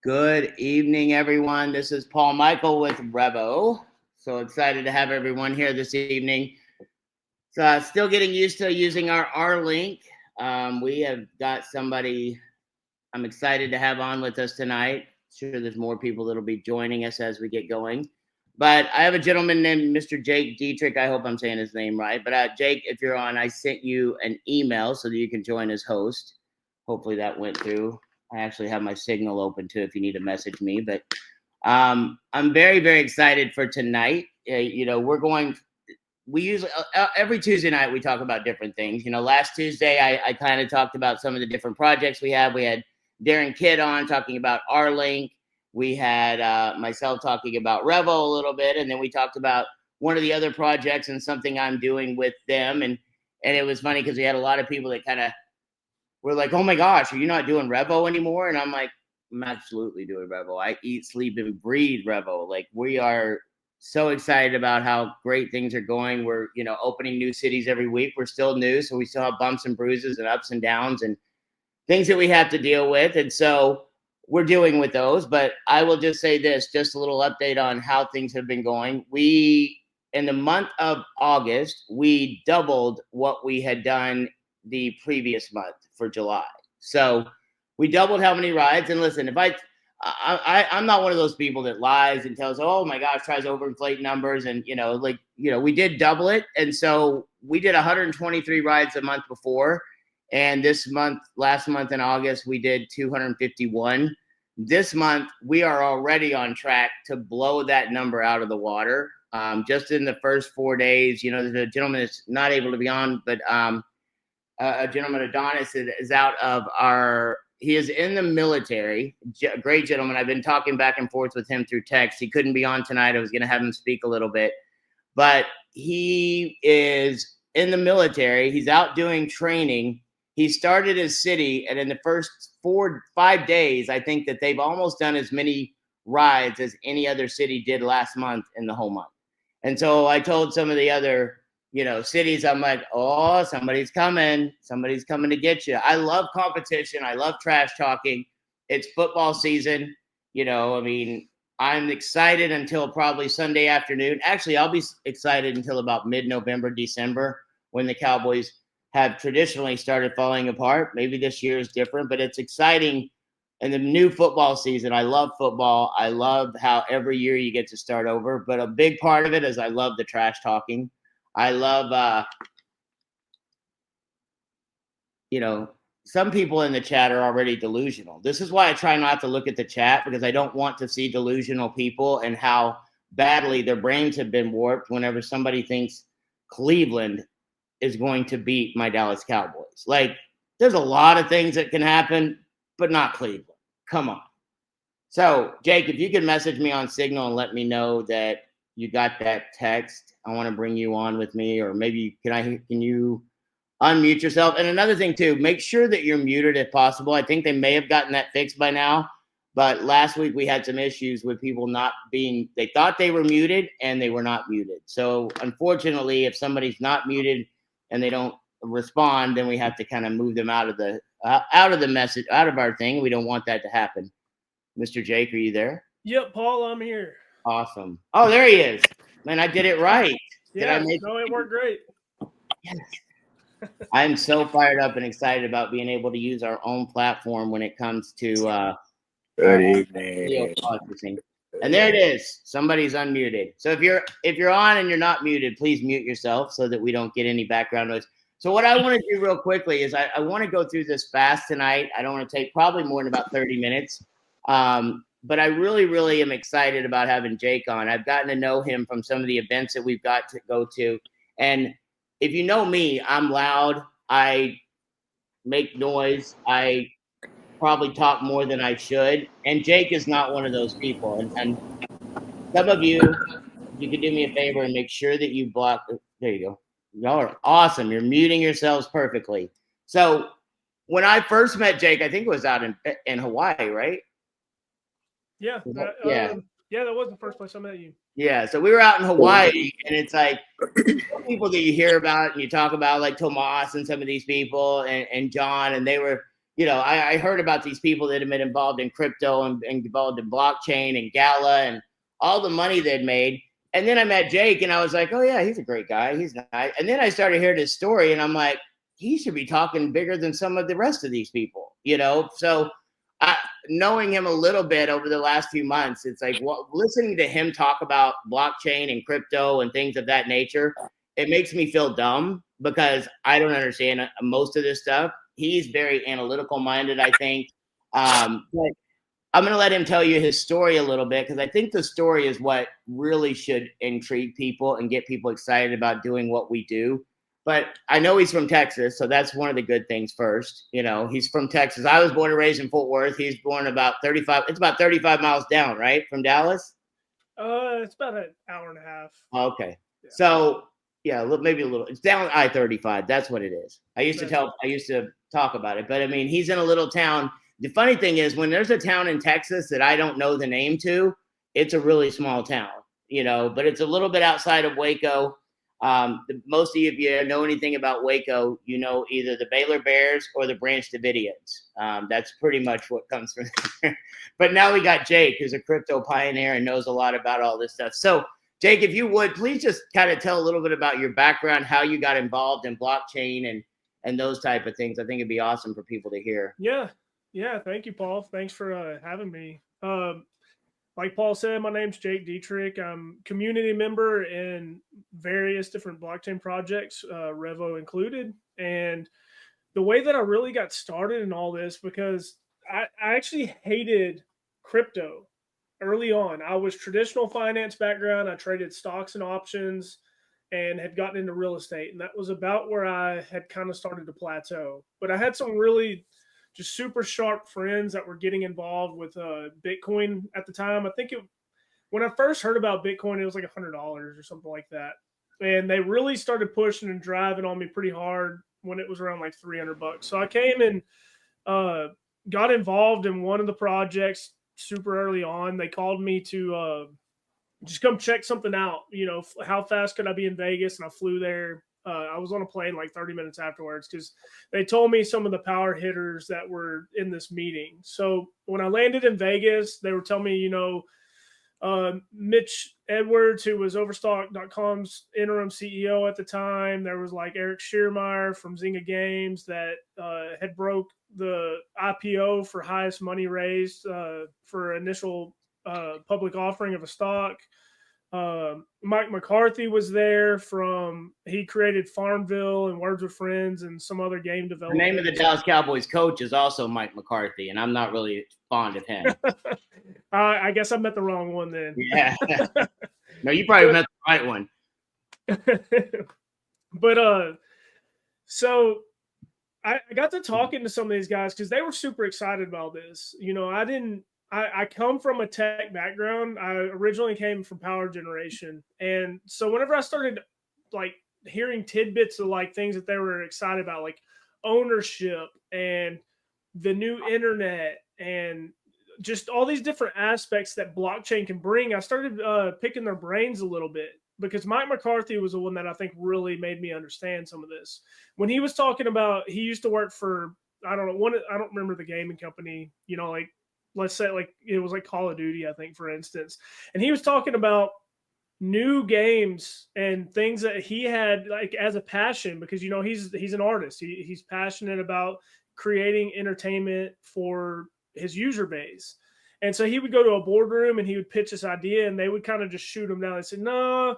Good evening, everyone. This is Paul Mikel with REVO. So excited to have everyone here this evening. So still getting used to using our R link. We have got somebody I'm excited to have on with us tonight. Sure, there's more people that'll be joining us as we get going. But I have a gentleman named Mr. Jake Dieterich. I hope I'm saying his name right. But Jake, if you're on, I sent you an email so that you can join as host. Hopefully that went through. I actually have my signal open too if you need to message me. But I'm very, very excited for tonight. We usually every Tuesday night we talk about different things. Last Tuesday I kind of talked about some of the different projects we have. We had Darren Kidd on talking about R-Link. We had myself talking about REVO a little bit, and then we talked about one of the other projects and something I'm doing with them. And it was funny because we had a lot of people that kind of were like, "Oh my gosh, are you not doing REVO anymore?" And I'm like, "I'm absolutely doing REVO. I eat, sleep, and breathe REVO. Like, we are so excited about how great things are going. We're opening new cities every week. We're still new, so we still have bumps and bruises and ups and downs and things that we have to deal with. And so we're dealing with those. But I will just say this, just a little update on how things have been going. In the month of August, we doubled what we had done the previous month for July. So we doubled how many rides. And listen, if I'm not one of those people that lies and tells, oh my gosh, tries to overinflate numbers. And, we did double it. And so we did 123 rides the month before. And last month in August, we did 251. This month, we are already on track to blow that number out of the water. Just in the first 4 days, there's a gentleman that's not able to be on, but a gentleman, Adonis, is out of he is in the military. Great gentleman. I've been talking back and forth with him through text. He couldn't be on tonight. I was going to have him speak a little bit, but he is in the military. He's out doing training. He started his city, and in the first 4-5 days, I think that they've almost done as many rides as any other city did last month in the whole month. And so I told some of the other, cities, I'm like, oh, somebody's coming to get you. I love competition. I love trash talking. It's football season. I'm excited until probably Sunday afternoon. Actually, I'll be excited until about mid-November, December, when the Cowboys have traditionally started falling apart. Maybe this year is different, but it's exciting. And the new football season, I love football. I love how every year you get to start over. But a big part of it is I love the trash talking. I love, some people in the chat are already delusional. This is why I try not to look at the chat, because I don't want to see delusional people and how badly their brains have been warped whenever somebody thinks Cleveland is going to beat my Dallas Cowboys. Like, there's a lot of things that can happen, but not Cleveland. Come on. So, Jake, if you could message me on Signal and let me know that you got that text, I want to bring you on with me, or maybe can you unmute yourself? And another thing too, make sure that you're muted if possible. I think they may have gotten that fixed by now, but last week we had some issues with people they thought they were muted and they were not muted. So unfortunately, if somebody's not muted and they don't respond, then we have to kind of move them out of the message, out of our thing. We don't want that to happen. Mr. Jake, are you there? Yep, Paul, I'm here. Awesome. Oh, there he is. Man, I did it right. Yeah, it worked great. Yes. I'm so fired up and excited about being able to use our own platform when it comes to good evening. Video processing. And there it is. Somebody's unmuted. So if you're on and you're not muted, please mute yourself so that we don't get any background noise. So what I want to do real quickly is I want to go through this fast tonight. I don't want to take probably more than about 30 minutes. But I really, really am excited about having Jake on. I've gotten to know him from some of the events that we've got to go to. And if you know me, I'm loud. I make noise. I probably talk more than I should. And Jake is not one of those people. And some of you could do me a favor and make sure that you block. There you go. Y'all are awesome. You're muting yourselves perfectly. So when I first met Jake, I think it was out in Hawaii, right? Yeah. That was the first place I met you. Yeah, so we were out in Hawaii, and it's like people that you hear about and you talk about, like Tomas and some of these people and John, and they were I heard about these people that have been involved in crypto and involved in blockchain and Gala and all the money they'd made. And then I met Jake and I was like, oh yeah, he's a great guy. He's nice. And then I started hearing his story and I'm like, he should be talking bigger than some of the rest of these people, So knowing him a little bit over the last few months, it's like listening to him talk about blockchain and crypto and things of that nature, it makes me feel dumb because I don't understand most of this stuff. He's very analytical minded, I think. But I'm going to let him tell you his story a little bit because I think the story is what really should intrigue people and get people excited about doing what we do. But I know he's from Texas, so that's one of the good things first. He's from Texas. I was born and raised in Fort Worth. He's born about 35. It's about 35 miles down, right, from Dallas? It's about an hour and a half. Okay. Yeah. So, yeah, maybe a little. It's down I-35. That's what it is. I used to talk about it. But, I mean, he's in a little town. The funny thing is when there's a town in Texas that I don't know the name to, it's a really small town, but it's a little bit outside of Waco. Most of you, if you know anything about Waco, either the Baylor Bears or the Branch Davidians. That's pretty much what comes from there. But now we got Jake, who's a crypto pioneer and knows a lot about all this stuff. So, Jake, if you would, please just kind of tell a little bit about your background, how you got involved in blockchain and those type of things. I think it'd be awesome for people to hear. Yeah. Thank you, Paul. Thanks for having me. Like Paul said, my name's Jake Dieterich. I'm community member in various different blockchain projects, REVO included. And the way that I really got started in all this, because I actually hated crypto early on. I was traditional finance background. I traded stocks and options and had gotten into real estate. And that was about where I had kind of started to plateau. But I had some really just super sharp friends that were getting involved with Bitcoin at the time. I think when I first heard about Bitcoin, it was like $100 or something like that. And they really started pushing and driving on me pretty hard when it was around like $300. So I came and got involved in one of the projects super early on. They called me to just come check something out. How fast could I be in Vegas? And I flew there. I was on a plane like 30 minutes afterwards because they told me some of the power hitters that were in this meeting. So when I landed in Vegas, they were telling me, Mitch Edwards, who was Overstock.com's interim CEO at the time. There was like Eric Schiermeyer from Zynga Games that had broke the IPO for highest money raised for initial public offering of a stock. Mike McCarthy was there he created Farmville and Words with Friends and some other game development. The name of the Dallas Cowboys coach is also Mike McCarthy, and I'm not really fond of him. I guess I met the wrong one then. Yeah. No, you probably met the right one. But so I got to talking to some of these guys because they were super excited about this. I come from a tech background. I originally came from power generation. And so whenever I started like hearing tidbits of like things that they were excited about, like ownership and the new internet and just all these different aspects that blockchain can bring, I started picking their brains a little bit because Mike McCarthy was the one that I think really made me understand some of this. When he was talking about, he used to work for, I don't remember the gaming company, let's say like it was like Call of Duty, I think, for instance. And he was talking about new games and things that he had like as a passion because, he's an artist. He's passionate about creating entertainment for his user base. And so he would go to a boardroom and he would pitch this idea and they would kind of just shoot him down. They said, no,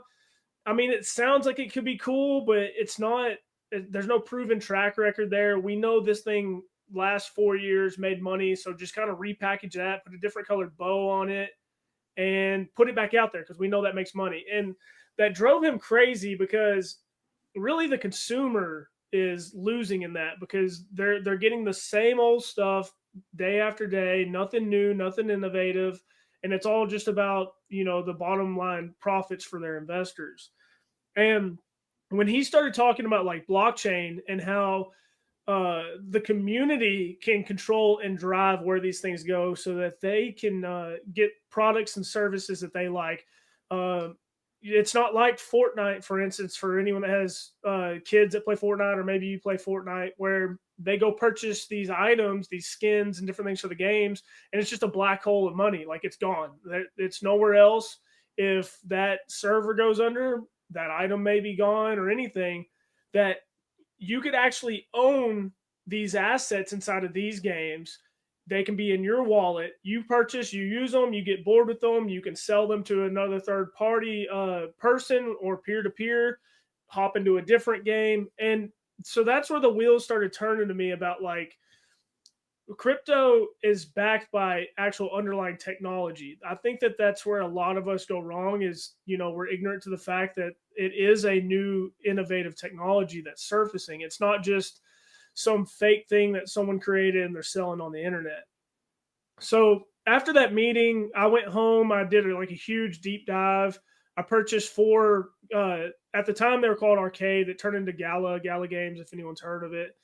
I mean, it sounds like it could be cool, but it's not, there's no proven track record there. We know this thing last 4 years made money, so just kind of repackage that, put a different colored bow on it and put it back out there because we know that makes money. And that drove him crazy because really the consumer is losing in that because they're getting the same old stuff day after day, nothing new, nothing innovative, and it's all just about the bottom line profits for their investors. And when he started talking about like blockchain and how the community can control and drive where these things go so that they can get products and services that they like. It's not like Fortnite, for instance, for anyone that has kids that play Fortnite, or maybe you play Fortnite, where they go purchase these items, these skins and different things for the games, and it's just a black hole of money. Like, it's gone. It's nowhere else. If that server goes under, that item may be gone or anything. That you could actually own these assets inside of these games. They can be in your wallet. You purchase, you use them, you get bored with them, you can sell them to another third party person or peer-to-peer, hop into a different game. And so that's where the wheels started turning to me about, like, crypto is backed by actual underlying technology. I think that that's where a lot of us go wrong is, we're ignorant to the fact that it is a new innovative technology that's surfacing. It's not just some fake thing that someone created and they're selling on the internet. So after that meeting, I went home. I did a huge deep dive. I purchased 4, at the time they were called Arcade, that turned into Gala games, if anyone's heard of it.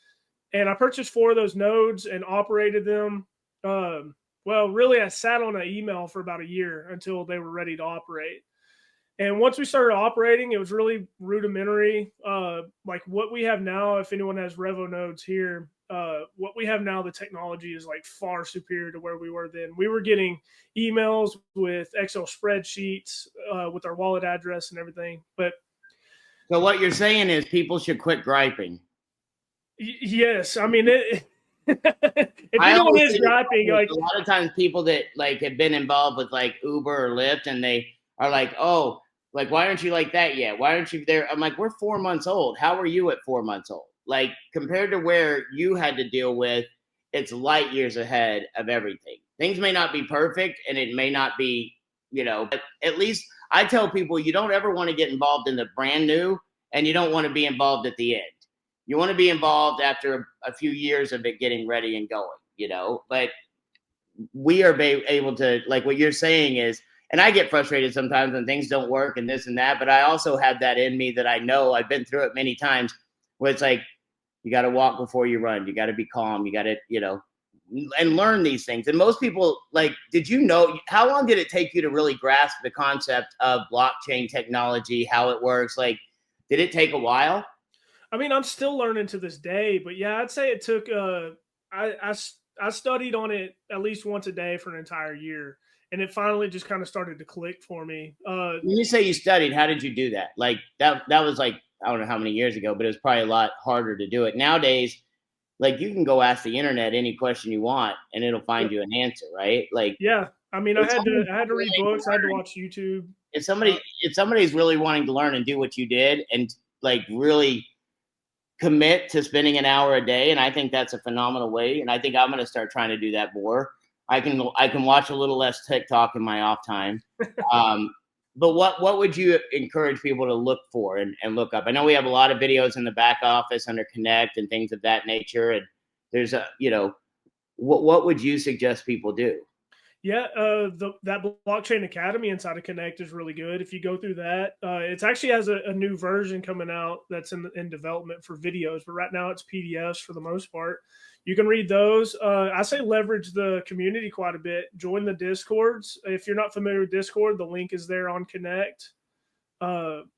And I purchased 4 of those nodes and operated them. Well, really, I sat on an email for about a year until they were ready to operate. And once we started operating, it was really rudimentary. Like what we have now, if anyone has REVO nodes here, what we have now, the technology is like far superior to where we were then. We were getting emails with Excel spreadsheets with our wallet address and everything. But so what you're saying is people should quit griping. Yes, I mean it. If anyone is griping, like a lot of times people that like have been involved with like Uber or Lyft, and they are like, oh, like, why aren't you like that yet? Why aren't you there? I'm like, we're 4 months old. How are you at 4 months old? Like, compared to where you had to deal with, it's light years ahead of everything. Things may not be perfect, and it may not be, but at least I tell people you don't ever want to get involved in the brand new, and you don't want to be involved at the end. You want to be involved after a few years of it getting ready and going, but we are able to, like what you're saying is, and I get frustrated sometimes when things don't work and this and that, but I also have that in me that I know I've been through it many times where it's like, you got to walk before you run. You got to be calm. You got to, and learn these things. And most people, like, how long did it take you to really grasp the concept of blockchain technology, how it works? Like, did it take a while? I mean, I'm still learning to this day, but yeah, I'd say it took, I studied on it at least once a day for an entire year. And it finally just kind of started to click for me. When you say you studied, how did you do that? Like that was like, I don't know how many years ago, but it was probably a lot harder to do it. Nowadays, like you can go ask the internet any question you want and it'll find you an answer, right? Like, yeah, I mean, I had to read books, I had to watch YouTube. If somebody's really wanting to learn and do what you did and like really commit to spending an hour a day, and I think that's a phenomenal way. And I think I'm going to start trying to do that more. I can watch a little less TikTok in my off time. But what would you encourage people to look for and look up? I know we have a lot of videos in the back office under Connect and things of that nature. And there's what would you suggest people do? Yeah, that Blockchain Academy inside of Connect is really good. If you go through that, it actually has a new version coming out that's in development for videos. But right now it's PDFs for the most part. You can read those. I say leverage the community quite a bit. Join the Discords. If you're not familiar with Discord, the link is there on Connect.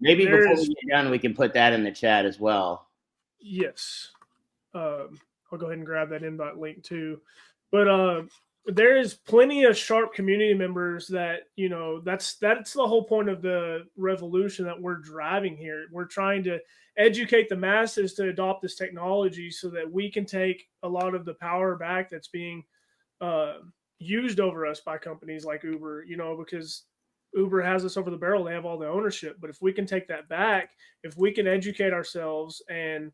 Maybe before we get done, we can put that in the chat as well. Yes. I'll go ahead and grab that invite link too. But there is plenty of sharp community members that, that's the whole point of the revolution that we're driving here. We're trying to educate the masses to adopt this technology so that we can take a lot of the power back that's being used over us by companies like Uber, because Uber has us over the barrel. They have all the ownership. But if we can take that back, if we can educate ourselves and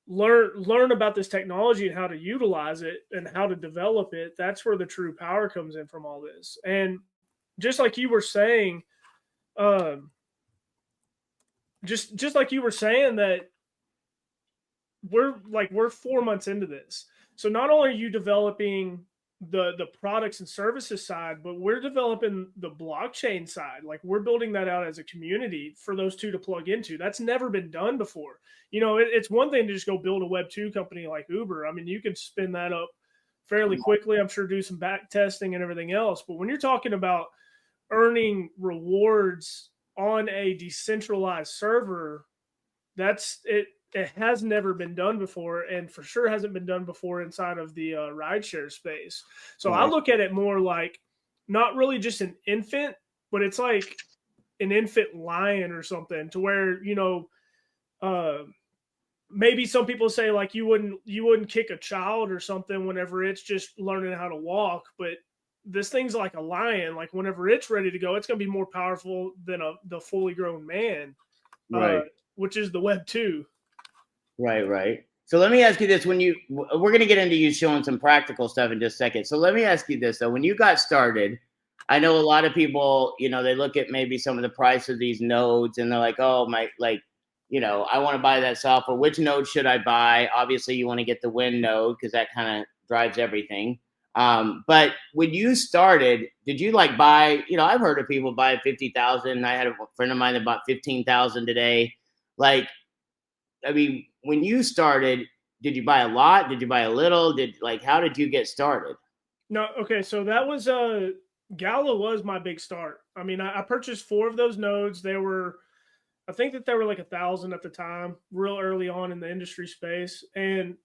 learn about this technology and how to utilize it and how to develop it, that's where the true power comes in from all this. And just like you were saying, just like you were saying that we're 4 months into this. So not only are you developing the products and services side, but we're developing the blockchain side. Like we're building that out as a community for those two to plug into. That's never been done before. It's one thing to just go build a Web 2 company like Uber. I mean, you can spin that up fairly quickly. I'm sure do some back testing and everything else. But when you're talking about earning rewards on a decentralized server, that's it. it has never been done before, and for sure hasn't been done before inside of the rideshare space. So I look at it more like not really just an infant, but it's like an infant lion or something, to where, you know, maybe some people say like you wouldn't kick a child or something whenever it's just learning how to walk, but this thing's like a lion. Like whenever it's ready to go, it's going to be more powerful than the fully grown man, Right. Which is the Web 2. Right. So let me ask you this: we're going to get into you showing some practical stuff in just a second. So let me ask you this though: when you got started, I know a lot of people, you know, they look at maybe some of the price of these nodes and they're like, oh my, like, you know, I want to buy that software. Which node should I buy? Obviously, you want to get the Win node because that kind of drives everything. But when you started, did you like buy? You know, I've heard of people buy 50,000. I had a friend of mine that bought 15,000 today. Like, I mean, when you started, did you buy a lot? Did you buy a little? How did you get started? No, okay, so that was Gala was my big start. I mean, I purchased 4 of those nodes. I think that they were like 1,000 at the time, real early on in the industry space, and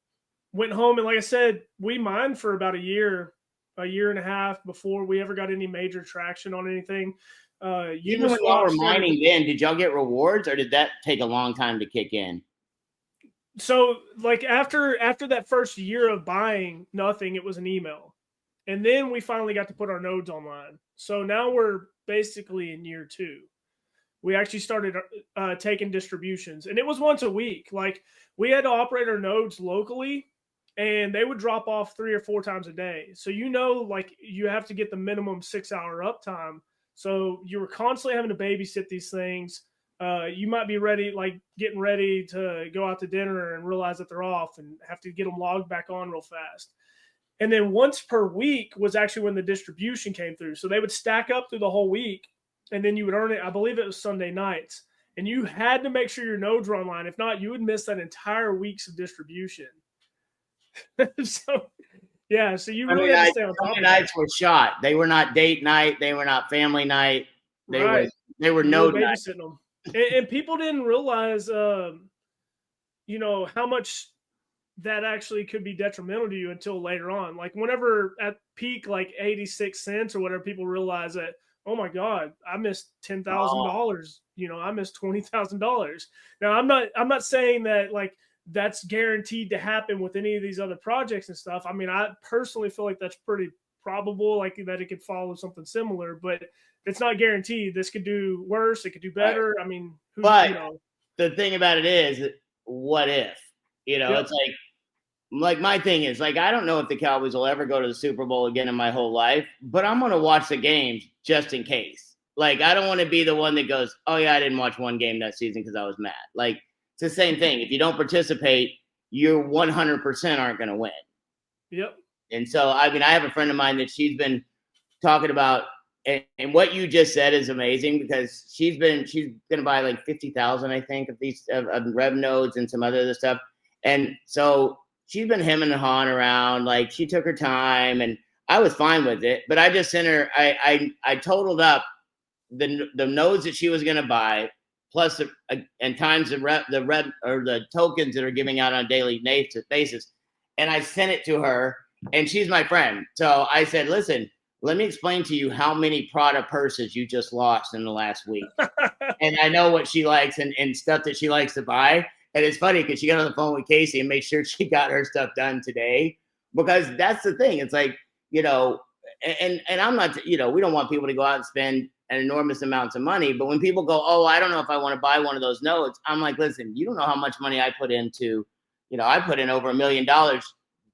went home. And like I said, we mined for about a year and a half before we ever got any major traction on anything. Even when y'all were mining then, did y'all get rewards, or did that take a long time to kick in? So like after that first year of buying nothing, it was an email. And then we finally got to put our nodes online. So now we're basically in year 2. We actually started taking distributions, and it was once a week. Like we had to operate our nodes locally, and they would drop off 3 or 4 times a day. So, you know, like you have to get the minimum 6-hour uptime. So you were constantly having to babysit these things. You might be getting ready to go out to dinner and realize that they're off and have to get them logged back on real fast. And then once per week was actually when the distribution came through. So they would stack up through the whole week, and then you would earn it. I believe it was Sunday nights, and you had to make sure your nodes were online. If not, you would miss that entire week's of distribution. So you really had to stay on top of it. Sunday nights were shot. They were not date night. They were not family night. They were node night. Them. And people didn't realize, you know, how much that actually could be detrimental to you until later on. Like whenever at peak, like 86 cents or whatever, people realize that, oh my God, I missed $10,000. You know, I missed $20,000. Now I'm not saying that like that's guaranteed to happen with any of these other projects and stuff. I mean, I personally feel like that's pretty probable, like that it could follow something similar, but it's not guaranteed. This could do worse. It could do better. Right. I mean, the thing about it is, what if, you know, It's like my thing is like, I don't know if the Cowboys will ever go to the Super Bowl again in my whole life, but I'm going to watch the games just in case. Like, I don't want to be the one that goes, oh yeah, I didn't watch one game that season because I was mad. Like, it's the same thing. If you don't participate, you're 100% aren't going to win. Yep. And so, I mean, I have a friend of mine that she's been talking about, and what you just said is amazing, because she's going to buy like 50,000, I think, of these of Rev nodes and some other stuff. And so she's been hemming and hawing around. Like, she took her time, and I was fine with it. But I just sent her. I totaled up the nodes that she was going to buy, plus and times the rev or the tokens that are giving out on a daily basis, and I sent it to her. And she's my friend, so I said, "Listen, let me explain to you how many Prada purses you just lost in the last week." And I know what she likes and stuff that she likes to buy. And it's funny because she got on the phone with Casey and made sure she got her stuff done today, because that's the thing. It's like, you know, and I'm not, you know, we don't want people to go out and spend an enormous amounts of money. But when people go, oh, I don't know if I want to buy one of those nodes, I'm like, listen, you don't know how much money I put into, you know, I put in over $1 million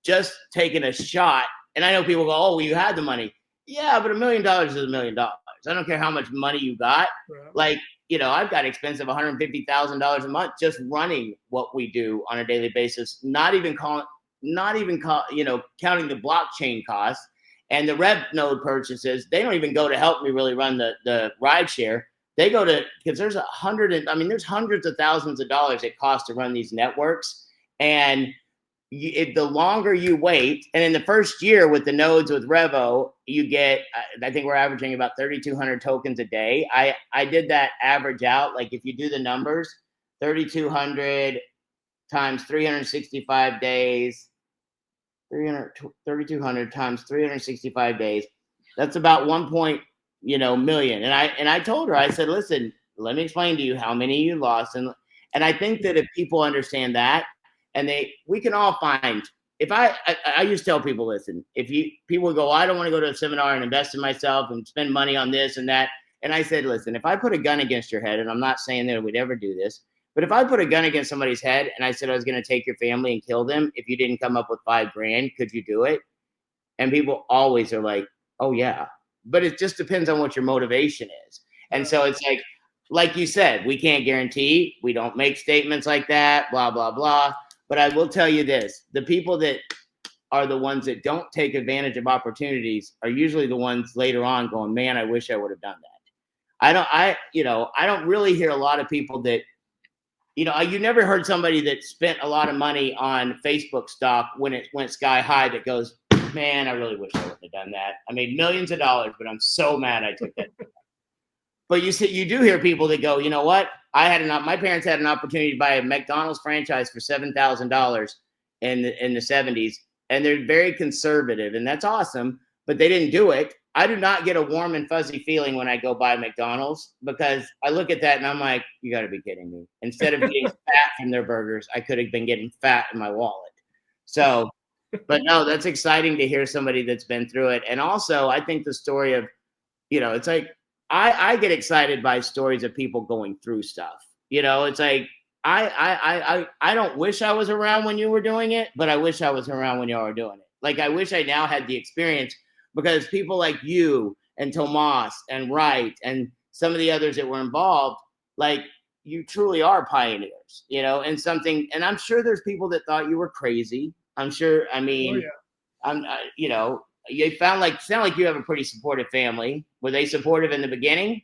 just taking a shot. And I know people go, oh, well, you had the money. Yeah, but $1 million is $1 million. I don't care how much money you got. Right. Like, you know, I've got expensive $150,000 a month just running what we do on a daily basis. Not even counting the blockchain costs and the Rev node purchases. They don't even go to help me really run the ride share. They go to, because there's there's hundreds of thousands of dollars it costs to run these networks. And the longer you wait, and in the first year with the nodes with REVO, you get, I think we're averaging about 3,200 tokens a day. I did that average out. Like, if you do the numbers, 3,200 times 365 days, 3,200 times 365 days. That's about 1 million. And I told her, I said, listen, let me explain to you how many you lost. And I think that if people understand that, and we can all find, if I used to tell people, listen, people go, I don't want to go to a seminar and invest in myself and spend money on this and that. And I said, listen, if I put a gun against your head, and I'm not saying that we'd ever do this, but if I put a gun against somebody's head and I said I was going to take your family and kill them if you didn't come up with $5,000, could you do it? And people always are like, oh yeah. But it just depends on what your motivation is. And so it's like you said, we can't guarantee, we don't make statements like that, blah, blah, blah. But I will tell you this, the people that are the ones that don't take advantage of opportunities are usually the ones later on going, man, I wish I would have done that. I don't really hear a lot of people that, you never heard somebody that spent a lot of money on Facebook stock when it went sky high that goes, man, I really wish I wouldn't have done that. I made millions of dollars, but I'm so mad I took that. But you do hear people that go, you know what? My parents had an opportunity to buy a McDonald's franchise for $7,000 in the 70s, and they're very conservative, and that's awesome, but they didn't do it. I do not get a warm and fuzzy feeling when I go buy McDonald's, because I look at that and I'm like, you got to be kidding me. Instead of getting fat from their burgers, I could have been getting fat in my wallet. So, but no, that's exciting to hear somebody that's been through it. And also, I think the story of, it's like, I get excited by stories of people going through stuff. It's like, I don't wish I was around when you were doing it, but I wish I was around when y'all were doing it. Like, I wish I now had the experience, because people like you and Tomas and Wright and some of the others that were involved, like, you truly are pioneers, and something. And I'm sure there's people that thought you were crazy. I'm sure. I mean, you sound like you have a pretty supportive family. Were they supportive in the beginning?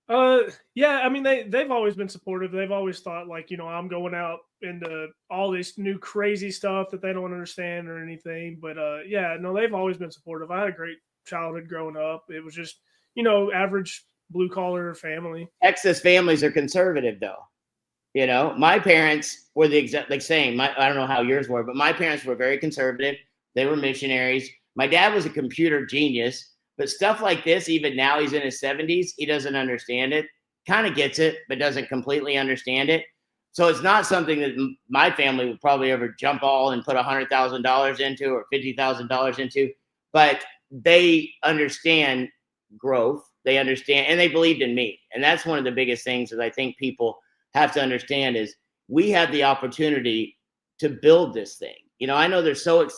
Yeah, I mean, they've always been supportive. They've always thought, like, I'm going out into all this new crazy stuff that they don't understand or anything. But yeah, no, they've always been supportive. I had a great childhood growing up. It was just, average blue collar family. Texas families are conservative, though. My parents were the exact same. I don't know how yours were, but my parents were very conservative. They were missionaries. My dad was a computer genius. But stuff like this, even now he's in his 70s, he doesn't understand it, kind of gets it, but doesn't completely understand it. So it's not something that my family would probably ever jump all and put $100,000 into or $50,000 into. But they understand growth. They understand, and they believed in me. And that's one of the biggest things that I think people have to understand is we have the opportunity to build this thing. I know there's so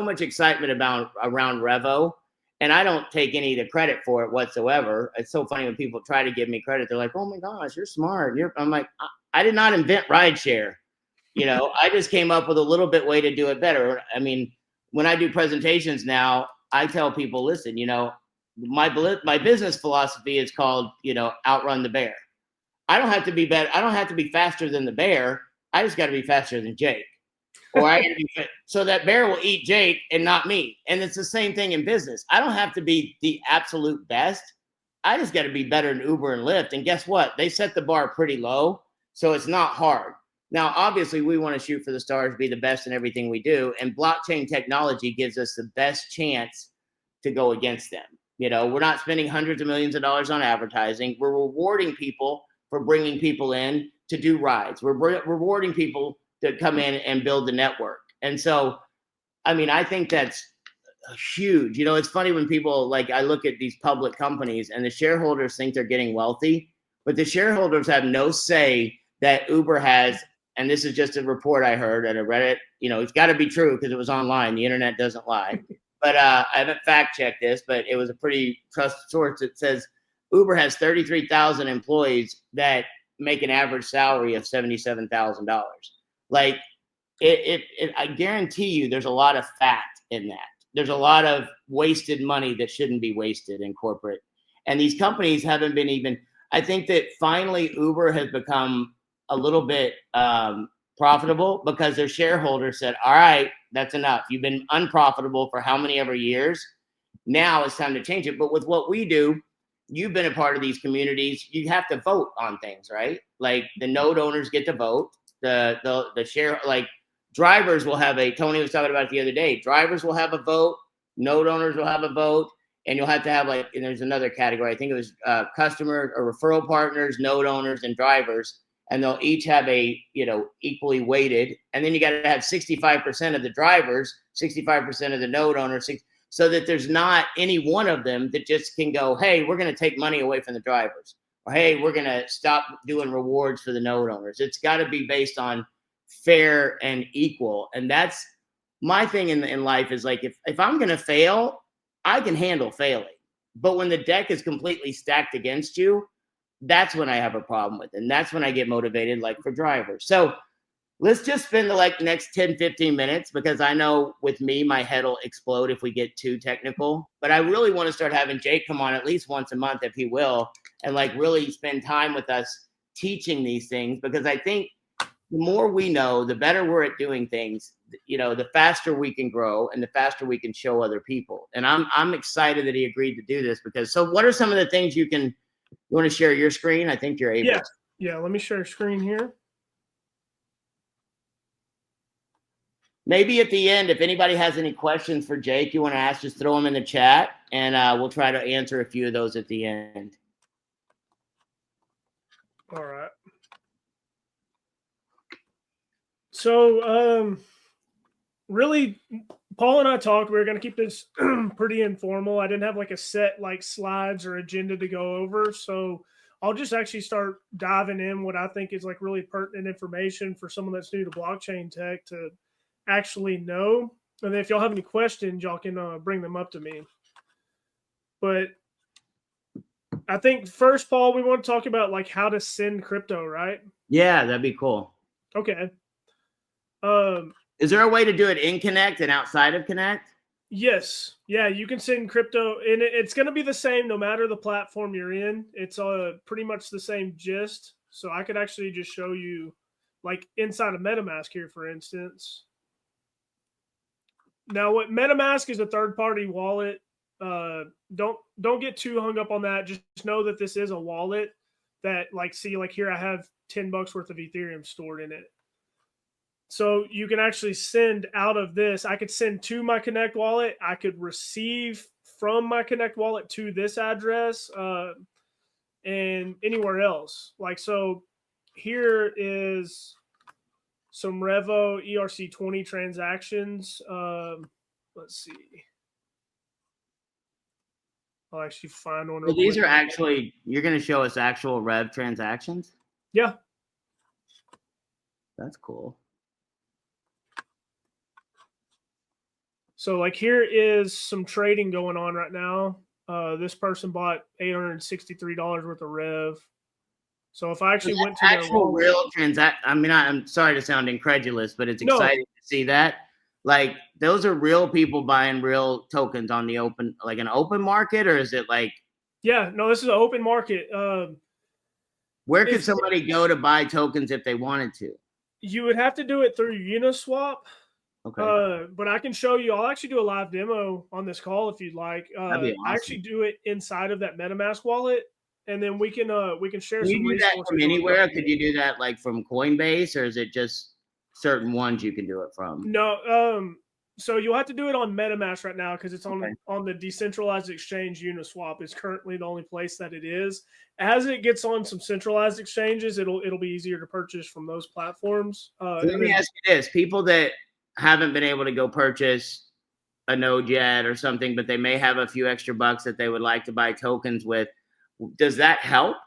much excitement around REVO. And I don't take any of the credit for it whatsoever. It's so funny when people try to give me credit. They're like, oh my gosh, you're smart. I'm like, I did not invent rideshare. I just came up with a little bit way to do it better. I mean, when I do presentations now, I tell people, listen, my business philosophy is called, outrun the bear. I don't have to be better. I don't have to be faster than the bear. I just got to be faster than Jake. Or so that bear will eat Jake and not me. And it's the same thing in business. I don't have to be the absolute best. I just got to be better than Uber and Lyft. And guess what? They set the bar pretty low, so it's not hard. Now, obviously, we want to shoot for the stars, be the best in everything we do. And blockchain technology gives us the best chance to go against them. We're not spending hundreds of millions of dollars on advertising. We're rewarding people for bringing people in to do rides. We're rewarding people to come in and build the network. And so, I mean, I think that's huge. It's funny when people, I look at these public companies and the shareholders think they're getting wealthy, but the shareholders have no say that Uber has, and this is just a report I heard and I read it, it's got to be true because it was online. The internet doesn't lie. But I haven't fact checked this, but it was a pretty trusted source that says Uber has 33,000 employees that make an average salary of $77,000. Like I guarantee you there's a lot of fat in that. There's a lot of wasted money that shouldn't be wasted in corporate. And these companies haven't been even, I think that finally Uber has become a little bit profitable because their shareholders said, all right, that's enough. You've been unprofitable for how many ever years. Now it's time to change it. But with what we do, you've been a part of these communities. You have to vote on things, right? Like the node owners get to vote. the share, like drivers will have Tony was talking about it the other day. Drivers will have a vote, node owners will have a vote, and you'll have to have and there's another category. I think it was customer or referral partners, node owners, and drivers, and they'll each have equally weighted. And then you got to have 65% of the drivers, 65% of the node owners, so that there's not any one of them that just can go, hey, we're going to take money away from the drivers, or hey, we're going to stop doing rewards for the node owners. It's got to be based on fair and equal. And that's my thing in life is like, if I'm going to fail, I can handle failing. But when the deck is completely stacked against you, that's when I have a problem with it. And that's when I get motivated, like for drivers. So let's just spend the next 10, 15 minutes, because I know with me, my head will explode if we get too technical. But I really want to start having Jake come on at least once a month, if he will, and really spend time with us teaching these things, because I think the more we know, the better we're at doing things, the faster we can grow and the faster we can show other people. And I'm excited that he agreed to do this, because so what are some of the things you want to share your screen? I think you're able. Yeah. Let me share screen here. Maybe at the end, if anybody has any questions for Jake you want to ask, just throw them in the chat, and we'll try to answer a few of those at the end. All right. So, really, Paul and I talked. We were going to keep this pretty informal. I didn't have a set slides or agenda to go over. So I'll just actually start diving in what I think is really pertinent information for someone that's new to blockchain tech to actually know. And then if y'all have any questions, y'all can bring them up to me. But I think first, Paul, we want to talk about how to send crypto, right? Yeah, that'd be cool. Okay. Is there a way to do it in Connect and outside of Connect? Yes. Yeah, you can send crypto, and it's going to be the same no matter the platform you're in. It's pretty much the same gist. So I could actually just show you inside of MetaMask here, for instance. Now, what MetaMask is a third-party wallet. Don't get too hung up on that. Just know that this is a wallet that here I have $10 worth of Ethereum stored in it. So you can actually send out of this. I could send to my Connect wallet. I could receive from my Connect wallet to this address and anywhere else. So here is some REVO ERC20 transactions. Let's see. I'll actually find one. So these are actually, you're going to show us actual Rev transactions? Yeah. That's cool. So here is some trading going on right now. This person bought $863 worth of Rev. So if I actually went to their actual real transaction, I mean, I'm sorry to sound incredulous, but it's exciting to see that. Those are real people buying real tokens on the open, an open market, or is it Yeah, no, this is an open market. Where could somebody go to buy tokens if they wanted to? You would have to do it through Uniswap. Okay. But I can show you. I'll actually do a live demo on this call if you'd like. That'd be awesome. I actually do it inside of that MetaMask wallet, and then we can share some resources. Can you do that from anywhere? Could you do that from Coinbase, or is it just certain ones you can do it from? No. So you'll have to do it on MetaMask right now because it's on the decentralized exchange. Uniswap is currently the only place that it is. As it gets on some centralized exchanges, it'll be easier to purchase from those platforms. Let me ask you this: people that haven't been able to go purchase a node yet or something, but they may have a few extra bucks that they would like to buy tokens with, does that help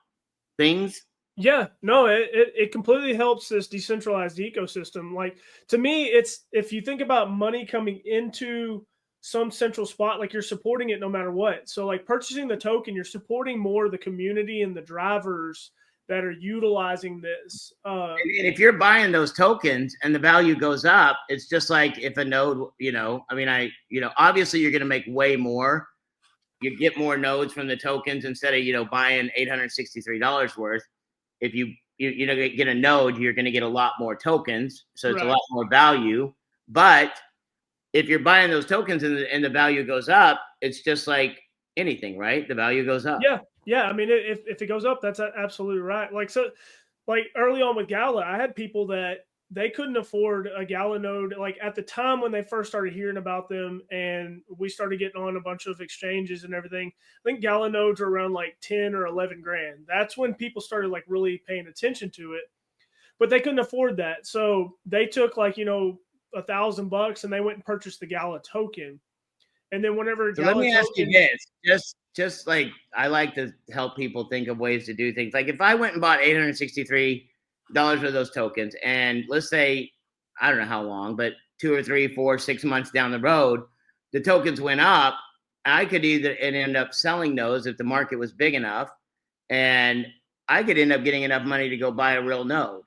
things? Yeah, no, it completely helps this decentralized ecosystem. To me, it's, if you think about money coming into some central spot, you're supporting it no matter what. So purchasing the token, you're supporting more the community and the drivers that are utilizing this. And if you're buying those tokens and the value goes up, it's just like if a node, obviously you're going to make way more. You get more nodes from the tokens instead of, buying $863 worth. If you get a node, you're going to get a lot more tokens. So it's a lot more value. But if you're buying those tokens and the value goes up, it's just like anything, right? The value goes up. Yeah. Yeah, I mean, if it goes up, that's absolutely right. So early on with Gala, I had people that they couldn't afford a Gala node. Like at the time when they first started hearing about them and we started getting on a bunch of exchanges and everything, I think Gala nodes are around like 10 or 11 grand. That's when people started like really paying attention to it, but they couldn't afford that. So they took like, $1,000 and they went and purchased the Gala token. And then whenever So Gala let me ask you this, just like I like to help people think of ways to do things. Like if I went and bought $863 of those tokens, and let's say, I don't know how long, but 2 or 3, 4, 6 months down the road, the tokens went up, I could either end up selling those if the market was big enough, and I could end up getting enough money to go buy a real node.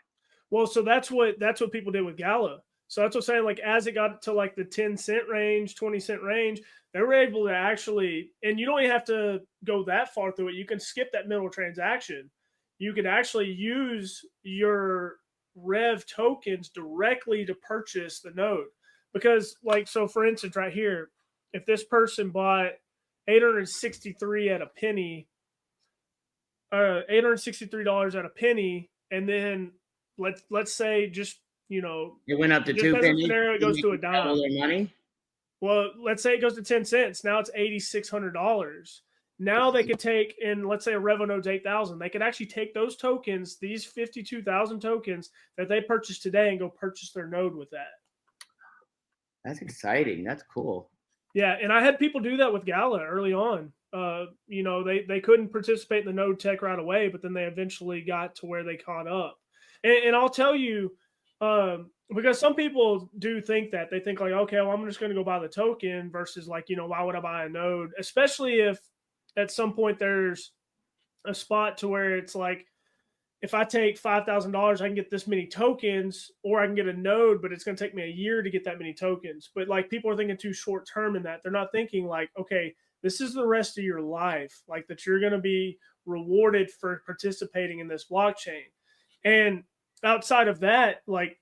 Well, so that's what people did with Gala. So that's what I'm saying. Like as it got to like the 10-cent range, 20-cent range, they were able to actually, and you don't even have to go that far through it. You can skip that middle transaction. You could actually use your Rev tokens directly to purchase the node. Because like, so for instance, right here, if this person bought 863 at a penny, $863 at a penny, and then let's say just, it went up to 2 pennies. Scenario, it goes to a dime. Their money. Well, let's say it goes to 10 cents. Now it's $8,600. Now they could take in, let's say a REVO node's 8,000. They could actually take those tokens, these 52,000 tokens that they purchased today, and go purchase their node with that. That's exciting. That's cool. Yeah, and I had people do that with Gala early on. They couldn't participate in the node tech right away, but then they eventually got to where they caught up. And I'll tell you, because some people do think that they think like, okay, well, I'm just going to go buy the token versus like, why would I buy a node? Especially if at some point there's a spot to where it's like, if I take $5,000, I can get this many tokens, or I can get a node, but it's going to take me a year to get that many tokens. But like people are thinking too short term in that. They're not thinking like, okay, this is the rest of your life, like that you're going to be rewarded for participating in this blockchain. And outside of that, like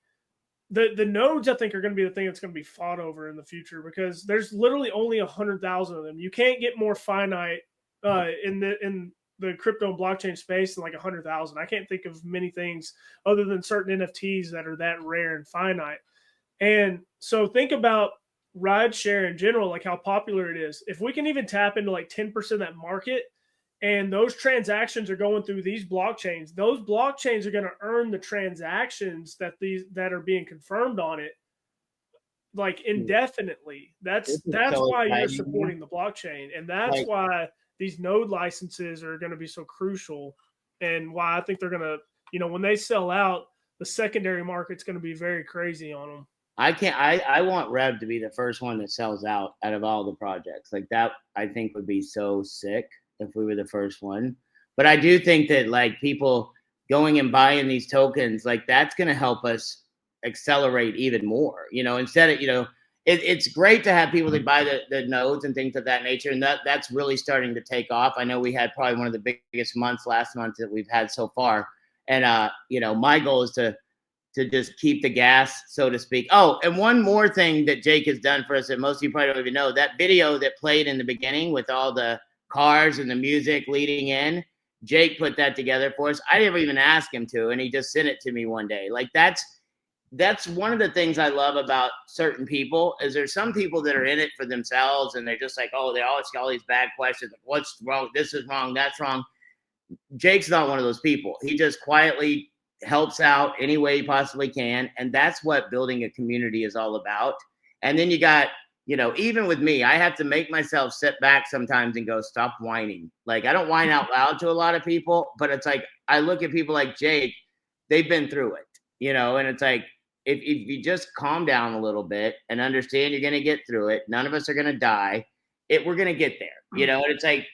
the nodes, I think, are going to be the thing that's going to be fought over in the future, because there's literally only 100,000 of them. You can't get more finite in the crypto and blockchain space than like 100,000. I can't think of many things other than certain NFTs that are that rare and finite. And so think about rideshare in general, like how popular it is. If we can even tap into like 10% of that market, and those transactions are going through these blockchains, those blockchains are going to earn the transactions that are being confirmed on it, like indefinitely. That's why you're supporting the blockchain, and that's why these node licenses are going to be so crucial, and why I think they're going to, when they sell out, the secondary market's going to be very crazy on them. I want Rev to be the first one that sells out of all the projects. Like that, I think would be so sick if we were the first one. But I do think that like people going and buying these tokens, like that's going to help us accelerate even more, instead of, it's great to have people that buy the nodes and things of that nature. And that's really starting to take off. I know we had probably one of the biggest months last month that we've had so far. And, my goal is to just keep the gas, so to speak. Oh, and one more thing that Jake has done for us that most of you probably don't even know, that video that played in the beginning with all the cars and the music leading in, Jake put that together for us. I didn't even ask him to, and he just sent it to me one day. Like that's one of the things I love about certain people, is there's some people that are in it for themselves, and they're just like, oh, they always got all these bad questions. Like, what's wrong? This is wrong. That's wrong. Jake's not one of those people. He just quietly helps out any way he possibly can. And that's what building a community is all about. And then you got, even with me, I have to make myself sit back sometimes and go, stop whining. Like I don't whine out loud to a lot of people, but it's like, I look at people like Jake, they've been through it, and it's like, if you just calm down a little bit and understand you're going to get through it, none of us are going to die. We're going to get there, and it's like,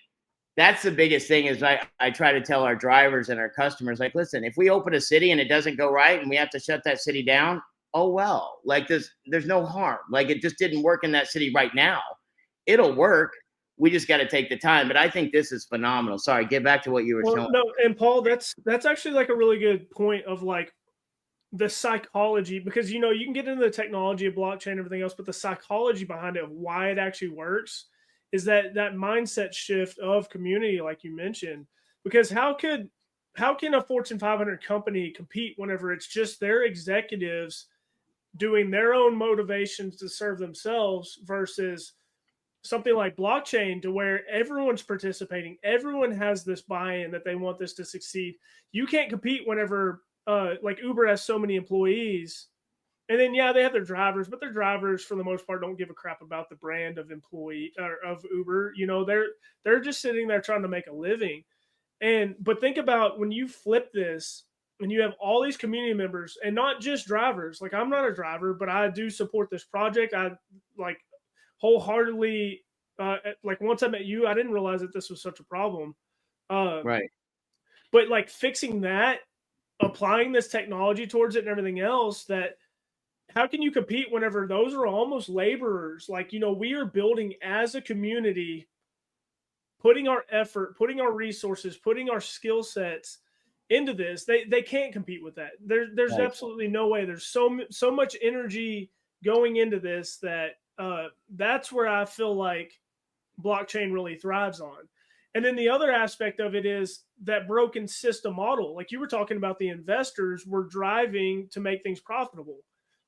that's the biggest thing is I try to tell our drivers and our customers, like, listen, if we open a city and it doesn't go right and we have to shut that city down, oh, well, like there's no harm. Like it just didn't work in that city right now. It'll work. We just got to take the time. But I think this is phenomenal. Sorry, get back to what you were showing. No, and Paul, that's actually like a really good point of like the psychology, because, you can get into the technology of blockchain and everything else, but the psychology behind it, of why it actually works, is that mindset shift of community, like you mentioned. Because how could how can a Fortune 500 company compete whenever it's just their executives doing their own motivations to serve themselves versus something like blockchain, to where everyone's participating, everyone has this buy-in that they want this to succeed. You can't compete whenever like Uber has so many employees, and then they have their drivers, but their drivers for the most part don't give a crap about the brand of employee or of Uber. They're just sitting there trying to make a living. But think about when you flip this and you have all these community members and not just drivers. Like, I'm not a driver, but I do support this project. I like wholeheartedly, like, once I met you, I didn't realize that this was such a problem. Right. But like fixing that, applying this technology towards it and everything else, that how can you compete whenever those are almost laborers? Like, we are building as a community, putting our effort, putting our resources, putting our skill sets into this. They can't compete with that. There's Right. absolutely no way. There's so much energy going into this that that's where I feel like blockchain really thrives on. And then the other aspect of it is that broken system model. Like you were talking about, the investors were driving to make things profitable.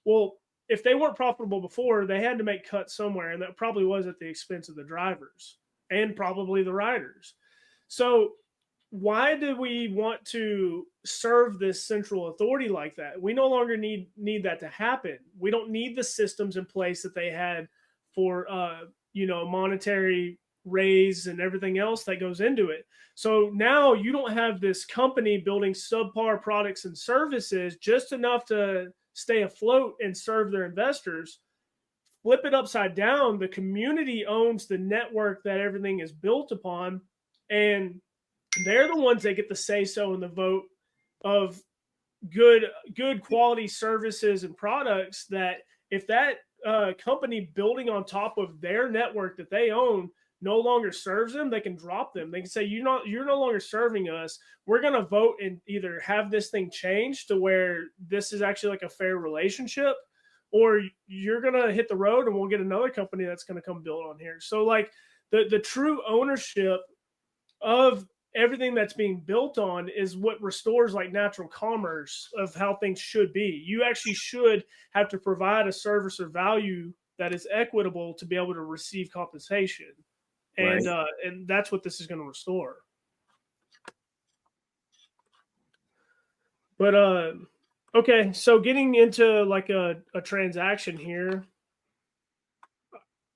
Well, if they weren't profitable before, they had to make cuts somewhere, and that probably was at the expense of the drivers and probably the riders. So why do we want to serve this central authority like that? We no longer need that to happen. We don't need the systems in place that they had for monetary raise and everything else that goes into it. So now you don't have this company building subpar products and services just enough to stay afloat and serve their investors. Flip it upside down. The community owns the network that everything is built upon, and they're the ones that get the say so in the vote of good quality services and products. That if that company building on top of their network that they own no longer serves them, they can drop them. They can say, you're no longer serving us. We're going to vote and either have this thing changed to where this is actually like a fair relationship, or you're going to hit the road and we'll get another company that's going to come build on here. So like the true ownership of everything that's being built on is what restores like natural commerce of how things should be. You actually should have to provide a service or value that is equitable to be able to receive compensation. And Right. And that's what this is going to restore. But okay, so getting into like a transaction here,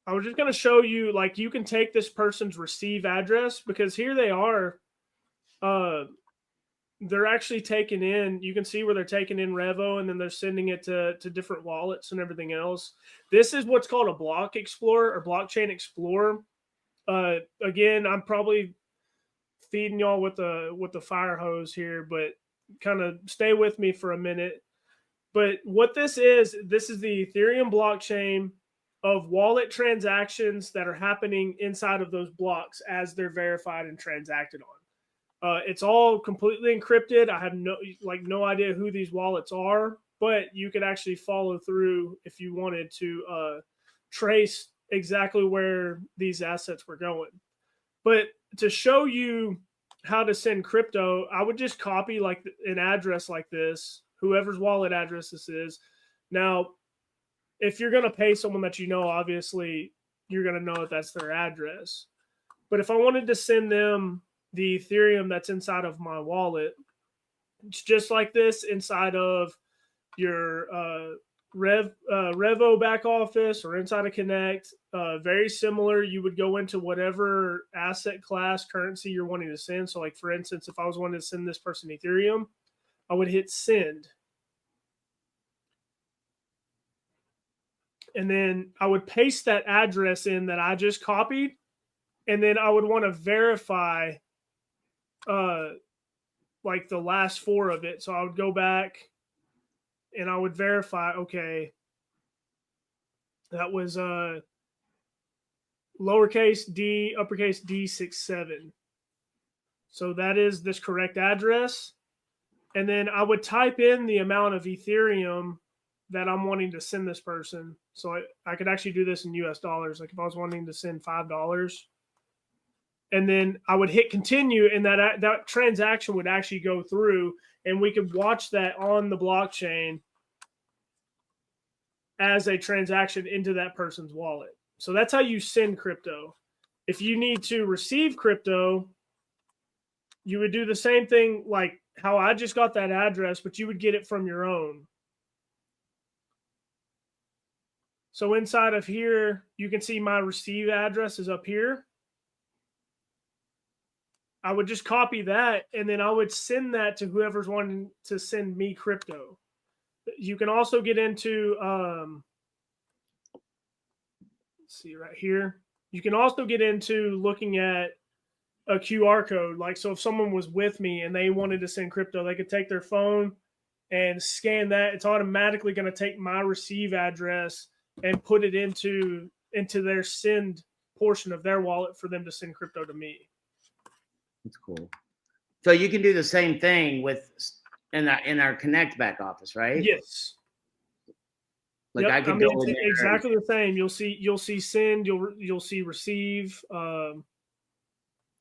I was just going to show you, like, you can take this person's receive address, because here they are. They're actually taking in, you can see where they're taking in REVO, and then they're sending it to different wallets and everything else. This is what's called a block explorer or blockchain explorer. Again, I'm probably feeding y'all with the fire hose here, but kind of stay with me for a minute. But what this is the Ethereum blockchain of wallet transactions that are happening inside of those blocks as they're verified and transacted on. It's all completely encrypted. I have no idea who these wallets are, but you could actually follow through if you wanted to trace exactly where these assets were going. But to show you how to send crypto, I would just copy like an address like this, whoever's wallet address this is. Now, if you're going to pay someone that obviously you're going to know that that's their address. But if I wanted to send them the Ethereum that's inside of my wallet, it's just like this inside of your REVO back office or inside of Connect. Very similar. You would go into whatever asset class currency you're wanting to send. So like, for instance, if I was wanting to send this person Ethereum, I would hit send. And then I would paste that address in that I just copied. And then I would want to verify like the last four of it. So I would go back and I would verify, okay, that was lowercase d, uppercase D67. So that is this correct address. And then I would type in the amount of Ethereum that I'm wanting to send this person. So I could actually do this in US dollars. Like if I was wanting to send $5, and then I would hit continue, and that transaction would actually go through, and we could watch that on the blockchain as a transaction into that person's wallet. So that's how you send crypto. If you need to receive crypto, you would do the same thing like how I just got that address, but you would get it from your own. So inside of here, you can see my receive address is up here. I would just copy that, and then I would send that to whoever's wanting to send me crypto. You can also get into, let's see right here. You can also get into looking at a QR code. Like, so if someone was with me and they wanted to send crypto, they could take their phone and scan that. It's automatically going to take my receive address and put it into their send portion of their wallet for them to send crypto to me. That's cool. So you can do the same thing with in our Connect back office, right? Yes. Like I can go in there exactly the same. You'll see send, you'll see receive. And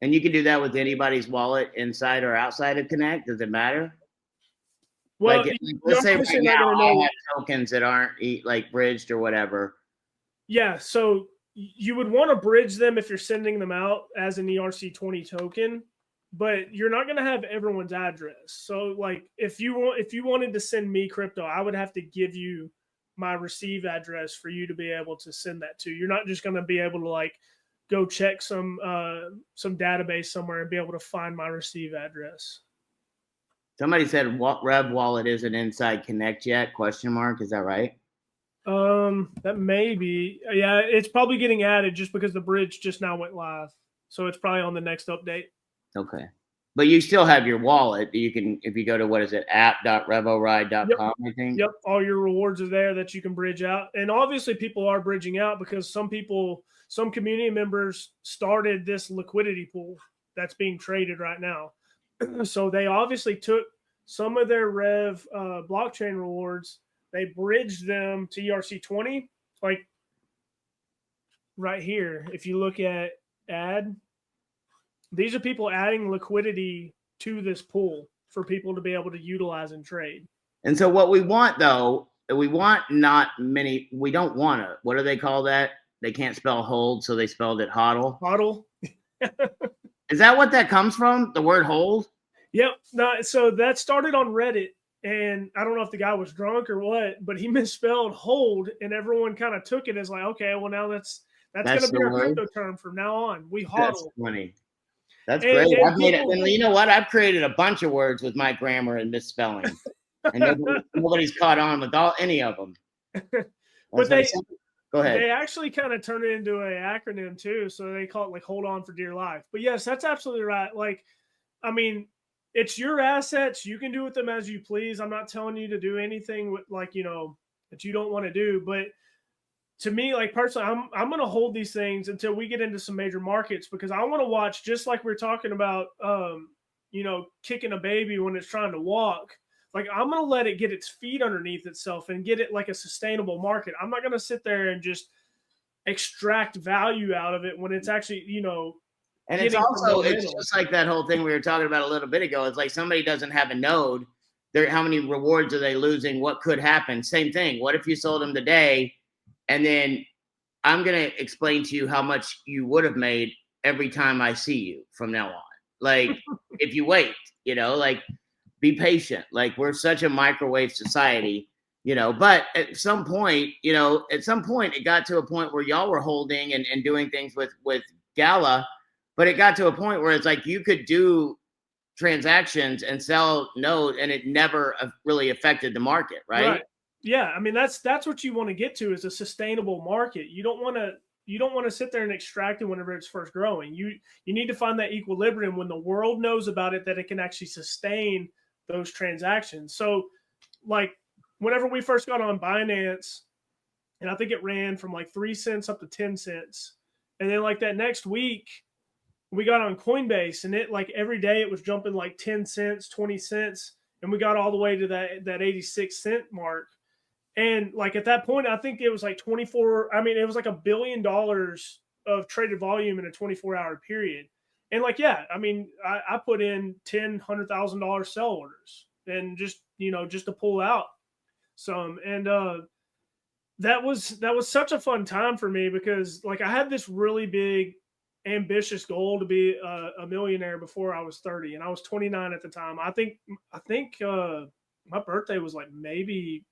you can do that with anybody's wallet inside or outside of Connect. Does it matter? Well, like let's say right now I have tokens that aren't like bridged or whatever. Yeah, so you would want to bridge them if you're sending them out as an ERC20 token, but you're not going to have everyone's address. So like if you wanted to send me crypto, I would have to give you my receive address for you to be able to send that to. You're not just going to be able to like go check some database somewhere and be able to find my receive address. Somebody said Rev Wallet isn't inside Connect yet? ? Is that right? That may be. Yeah, it's probably getting added just because the bridge just now went live. So it's probably on the next update. Okay. But you still have your wallet. You can, if you go to, what is it, app.revoride.com, I think? Yep. All your rewards are there that you can bridge out. And obviously people are bridging out because some community members started this liquidity pool that's being traded right now. So they obviously took some of their Rev blockchain rewards, they bridged them to ERC20. Like right here, if you look at add, these are people adding liquidity to this pool for people to be able to utilize and trade. And so what we want, though, we don't want to, what do they call that? They can't spell hold, so they spelled it hodl. Hodl. Is that what that comes from? The word hold? Yep. No, so that started on Reddit, and I don't know if the guy was drunk or what, but he misspelled hold, and everyone kind of took it as like, okay, well now that's going to be our crypto term from now on. We hodl. That's funny. That's great. I've made it, and you know what? I've created a bunch of words with my grammar and misspelling, and nobody's caught on with any of them. But go ahead. They actually kind of turn it into an acronym too, so they call it like "Hold On for Dear Life." But yes, that's absolutely right. Like, I mean, it's your assets. You can do with them as you please. I'm not telling you to do anything with that you don't want to do. But to me, like personally, I'm going to hold these things until we get into some major markets, because I want to watch, just like we're talking about, kicking a baby when it's trying to walk. Like, I'm going to let it get its feet underneath itself and get it like a sustainable market. I'm not going to sit there and just extract value out of it when it's actually, And it's just like that whole thing we were talking about a little bit ago. It's like somebody doesn't have a node. How many rewards are they losing? What could happen? Same thing. What if you sold them today, and then I'm going to explain to you how much you would have made every time I see you from now on. Like, if you wait, like, be patient. Like, we're such a microwave society, but at some point, it got to a point where y'all were holding and doing things with Gala. But it got to a point where it's like you could do transactions and sell nodes, and it never really affected the market, right? Yeah, I mean that's what you want to get to, is a sustainable market. You don't want to sit there and extract it whenever it's first growing. You need to find that equilibrium when the world knows about it, that it can actually sustain those transactions. So, like, whenever we first got on Binance, and I think it ran from like 3 cents up to 10 cents, and then like that next week, we got on Coinbase, and it, like, every day it was jumping like 10 cents, 20 cents. And we got all the way to that 86-cent mark. And like at that point, I think it was like it was like $1 billion of traded volume in a 24-hour period. And like, yeah, I mean, I put in $100,000 sell orders and just, just to pull out some. And that was such a fun time for me because like I had this really big ambitious goal to be a millionaire before I was 30, and I was 29 at the time. I think my birthday was like maybe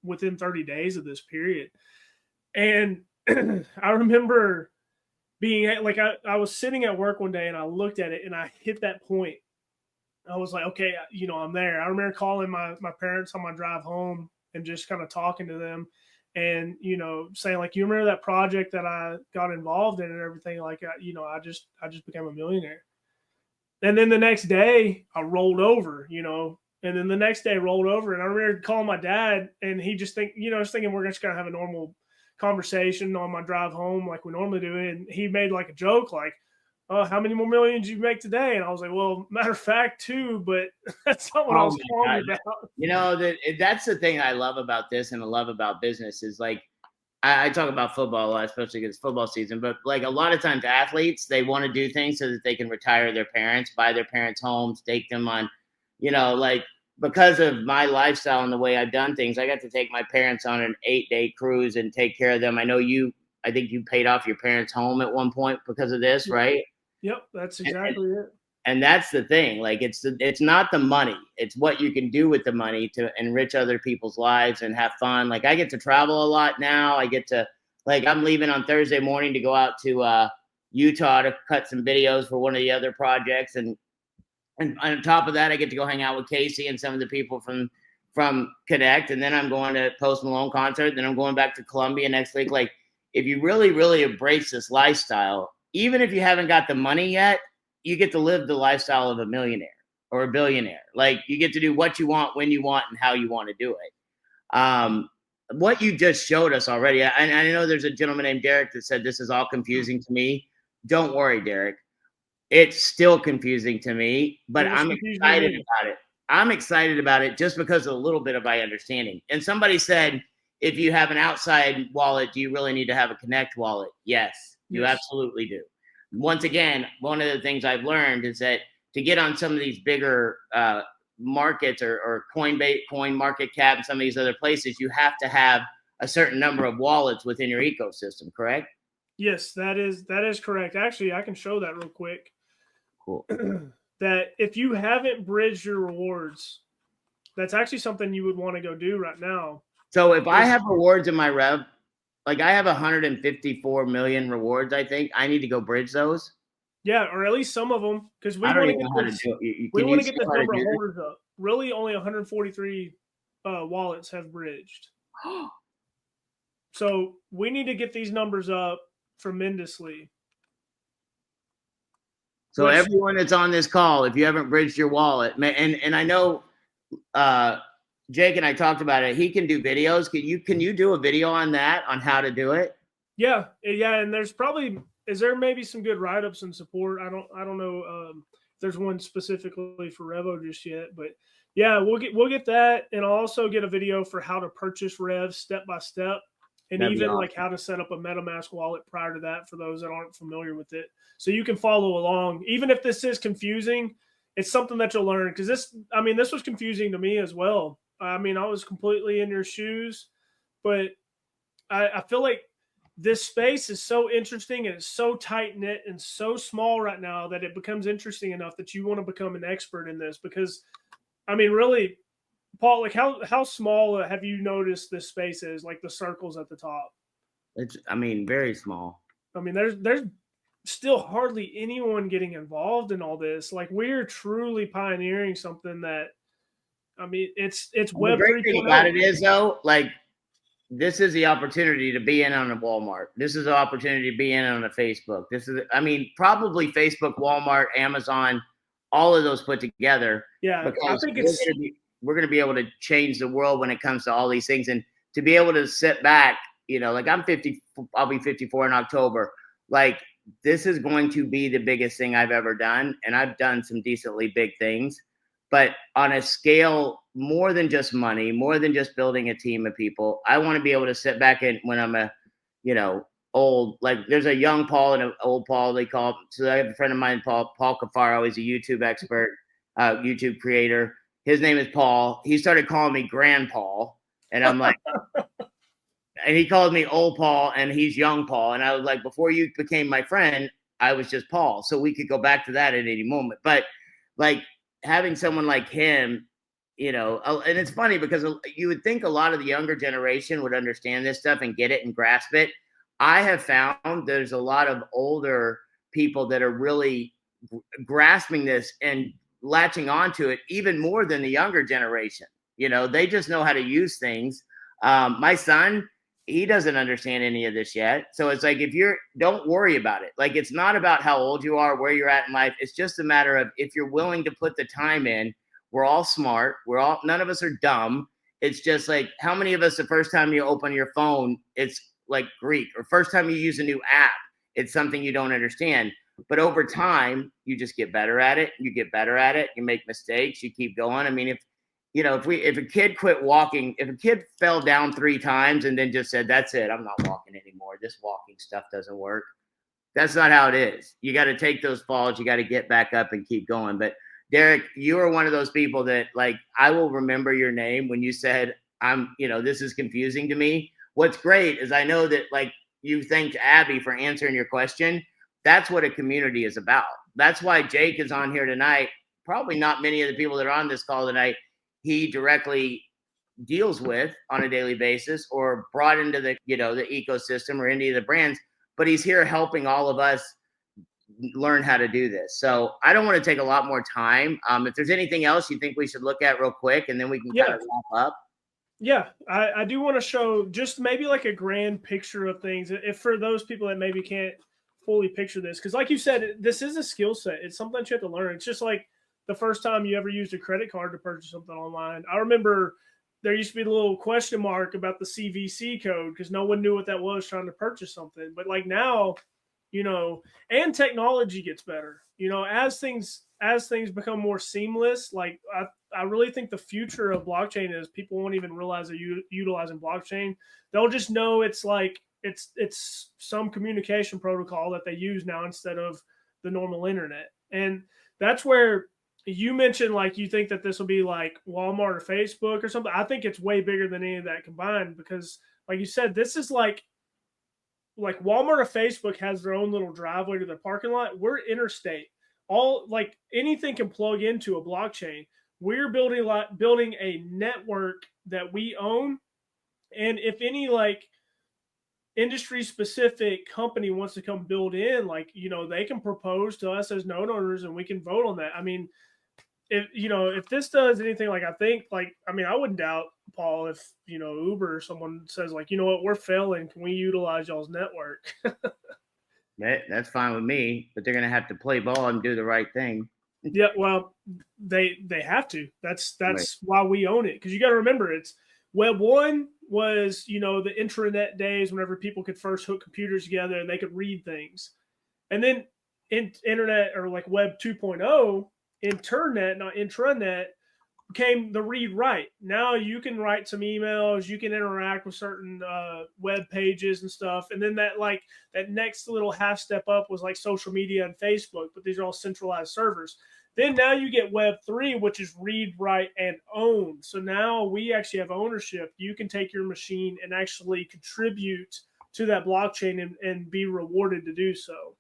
within 30 days of this period. And I remember being like, I was sitting at work one day and I looked at it and I hit that point. I was like, okay, I'm there. I remember calling my parents on my drive home and just kind of talking to them and, saying like, you remember that project that I got involved in and everything? Like, I just became a millionaire. And then the next day I rolled over, and then the next day rolled over. And I remember calling my dad and he just was thinking we're just going to have a normal conversation on my drive home like we normally do. And he made like a joke like, oh, how many more millions you make today? And I was like, well, matter of fact, 2, but that's not what I was calling about. That's the thing I love about this and I love about business is like, I talk about football a lot, especially because it's football season, but like a lot of times athletes, they want to do things so that they can retire their parents, buy their parents homes, take them on, like because of my lifestyle and the way I've done things, I got to take my parents on an 8-day cruise and take care of them. I think you paid off your parents' home at one point because of this, right? Yep, that's exactly it. And that's the thing. Like it's not the money. It's what you can do with the money to enrich other people's lives and have fun. Like I get to travel a lot now. I get to I'm leaving on Thursday morning to go out to Utah to cut some videos for one of the other projects. And on top of that, I get to go hang out with Casey and some of the people from Connect. And then I'm going to Post Malone concert. Then I'm going back to Columbia next week. Like if you really, really embrace this lifestyle, even if you haven't got the money yet, you get to live the lifestyle of a millionaire or a billionaire. Like you get to do what you want, when you want, and how you want to do it. What you just showed us already, and I know there's a gentleman named Derek that said this is all confusing to me. Don't worry, Derek. It's still confusing to me, but I'm excited about it. I'm excited about it just because of a little bit of my understanding. And somebody said, if you have an outside wallet, do you really need to have a Connect wallet? Yes, you absolutely do. Once again, one of the things I've learned is that to get on some of these bigger markets or coin market cap and some of these other places, you have to have a certain number of wallets within your ecosystem, correct? Yes, that is correct. Actually, I can show that real quick. Cool. That if you haven't bridged your rewards, that's actually something you would want to go do right now. So if I have rewards in my Rev, like I have 154 million rewards, I think I need to go bridge those. Yeah, or at least some of them, because we want to get this. We want to get this number of holders up. Really, only 143 wallets have bridged. So we need to get these numbers up tremendously. So everyone that's on this call, if you haven't bridged your wallet, and I know Jake and I talked about it. He can do videos. Can you do a video on that, on how to do it? Yeah, and is there maybe some good write-ups and support? I don't know if there's one specifically for REVO just yet, but yeah, we'll get that, and I'll also get a video for how to purchase Rev step by step, and that'd even awesome. Like how to set up a MetaMask wallet prior to that for those that aren't familiar with it, so you can follow along. Even if this is confusing, it's something that you'll learn, because this was confusing to me as well. I was completely in your shoes, but I feel like this space is so interesting and it's so tight knit and so small right now that it becomes interesting enough that you want to become an expert in this. Because, really, Paul, like how small have you noticed this space is? Like the circles at the top. It's very small. There's still hardly anyone getting involved in all this. Like we're truly pioneering something that. It's Web 3.0. The great thing about it is, though, like this is the opportunity to be in on a Walmart. This is the opportunity to be in on a Facebook. This is, probably Facebook, Walmart, Amazon, all of those put together. Yeah, I think we're going to be able to change the world when it comes to all these things, and to be able to sit back. Like I'm 50, I'll be 54 in October. Like this is going to be the biggest thing I've ever done, and I've done some decently big things. But on a scale more than just money, more than just building a team of people, I want to be able to sit back and when I'm old. Like there's a young Paul and an old Paul, they call him. So I have a friend of mine, Paul Cafaro. He's a YouTube expert, YouTube creator. His name is Paul. He started calling me Grand Paul. And I'm like, and he called me old Paul and he's young Paul. And I was like, before you became my friend, I was just Paul. So we could go back to that at any moment. But like having someone like him, you know, and it's funny because you would think a lot of the younger generation would understand this stuff and get it and grasp it. I have found there's a lot of older people that are really grasping this and latching onto it even more than the younger generation. You know, they just know how to use things. My son, he doesn't understand any of this yet. So it's like, don't worry about it. Like, it's not about how old you are, where you're at in life. It's just a matter of if you're willing to put the time in. We're all smart. None of us are dumb. It's just like, how many of us, the first time you open your phone, it's like Greek, or first time you use a new app, it's something you don't understand. But over time, you just get better at it. You get better at it. You make mistakes. You keep going. I mean, if a kid quit walking, if a kid fell down 3 times and then just said, that's it, I'm not walking anymore, this walking stuff doesn't work. That's not how it is. You got to take those falls. You got to get back up and keep going. But Derek, you are one of those people that, like, I will remember your name when you said, this is confusing to me. What's great is I know that, like, you thanked Abby for answering your question. That's what a community is about. That's why Jake is on here tonight. Probably not many of the people that are on this call tonight he directly deals with on a daily basis or brought into the ecosystem or any of the brands, but he's here helping all of us learn how to do this. So I don't want to take a lot more time. If there's anything else you think we should look at real quick, and then we can kind of wrap up. Yeah, I do want to show just maybe like a grand picture of things. If for those people that maybe can't fully picture this, because like you said, this is a skill set. It's something you have to learn. It's just like the first time you ever used a credit card to purchase something online. I remember there used to be a little question mark about the CVC code because no one knew what that was trying to purchase something. But like now, and technology gets better, as things become more seamless. Like I really think the future of blockchain is people won't even realize they're utilizing blockchain. They'll just know it's like, it's some communication protocol that they use now instead of the normal internet. And that's where you mentioned, like, you think that this will be like Walmart or Facebook or something. I think it's way bigger than any of that combined because, like you said, this is like Walmart or Facebook has their own little driveway to their parking lot. We're interstate. All, like, anything can plug into a blockchain. We're building a network that we own. And if any, like, industry specific company wants to come build in, like, they can propose to us as node owners and we can vote on that. I mean, if this does anything, like, I wouldn't doubt, Paul, if, Uber or someone says, like, you know what, we're failing, can we utilize y'all's network? That's fine with me, but they're going to have to play ball and do the right thing. Yeah, well, they have to. That's right. Why we own it. Because you got to remember, it's Web 1 was, the intranet days whenever people could first hook computers together and they could read things. And then internet, or like Web 2.0, internet, not intranet, became the read write. Now you can write some emails, you can interact with certain web pages and stuff. And then that next little half step up was like social media and Facebook, but these are all centralized servers. Then now you get Web 3, which is read, write, and own. So now we actually have ownership. You can take your machine and actually contribute to that blockchain and be rewarded to do so.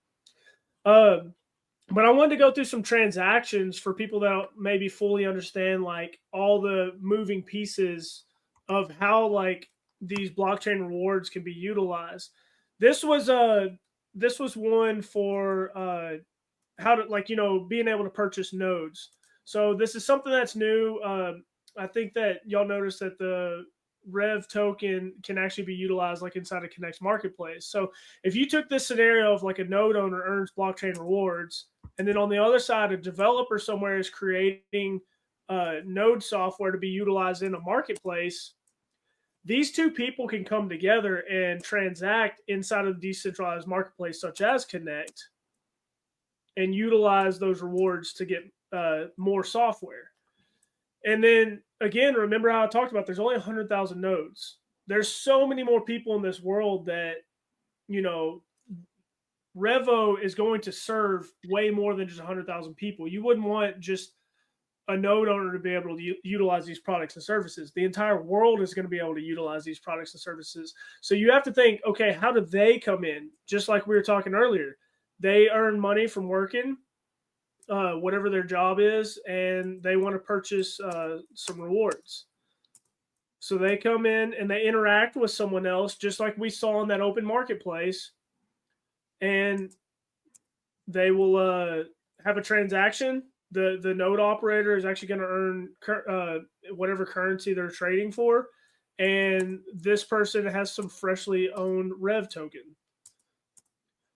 But I wanted to go through some transactions for people that don't maybe fully understand, like, all the moving pieces of how, like, these blockchain rewards can be utilized. This was one for how to, like, being able to purchase nodes. So this is something that's new. I think that y'all noticed that the Rev token can actually be utilized, like, inside of Connect's marketplace. So if you took this scenario of, like, a node owner earns blockchain rewards, and then on the other side, a developer somewhere is creating node software to be utilized in a marketplace, these two people can come together and transact inside of a decentralized marketplace such as Connect and utilize those rewards to get more software. And then, again, remember how I talked about there's only 100,000 nodes. There's so many more people in this world that you know, REVO is going to serve way more than just 100,000 people. You wouldn't want just a node owner to be able to utilize these products and services. The entire world is going to be able to utilize these products and services. So you have to think, okay, how do they come in? Just like we were talking earlier, they earn money from working, whatever their job is, and they want to purchase some rewards. So they come in and they interact with someone else, just like we saw in that open marketplace, and they will have a transaction. The node operator is actually going to earn whatever currency they're trading for, and this person has some freshly owned REV token.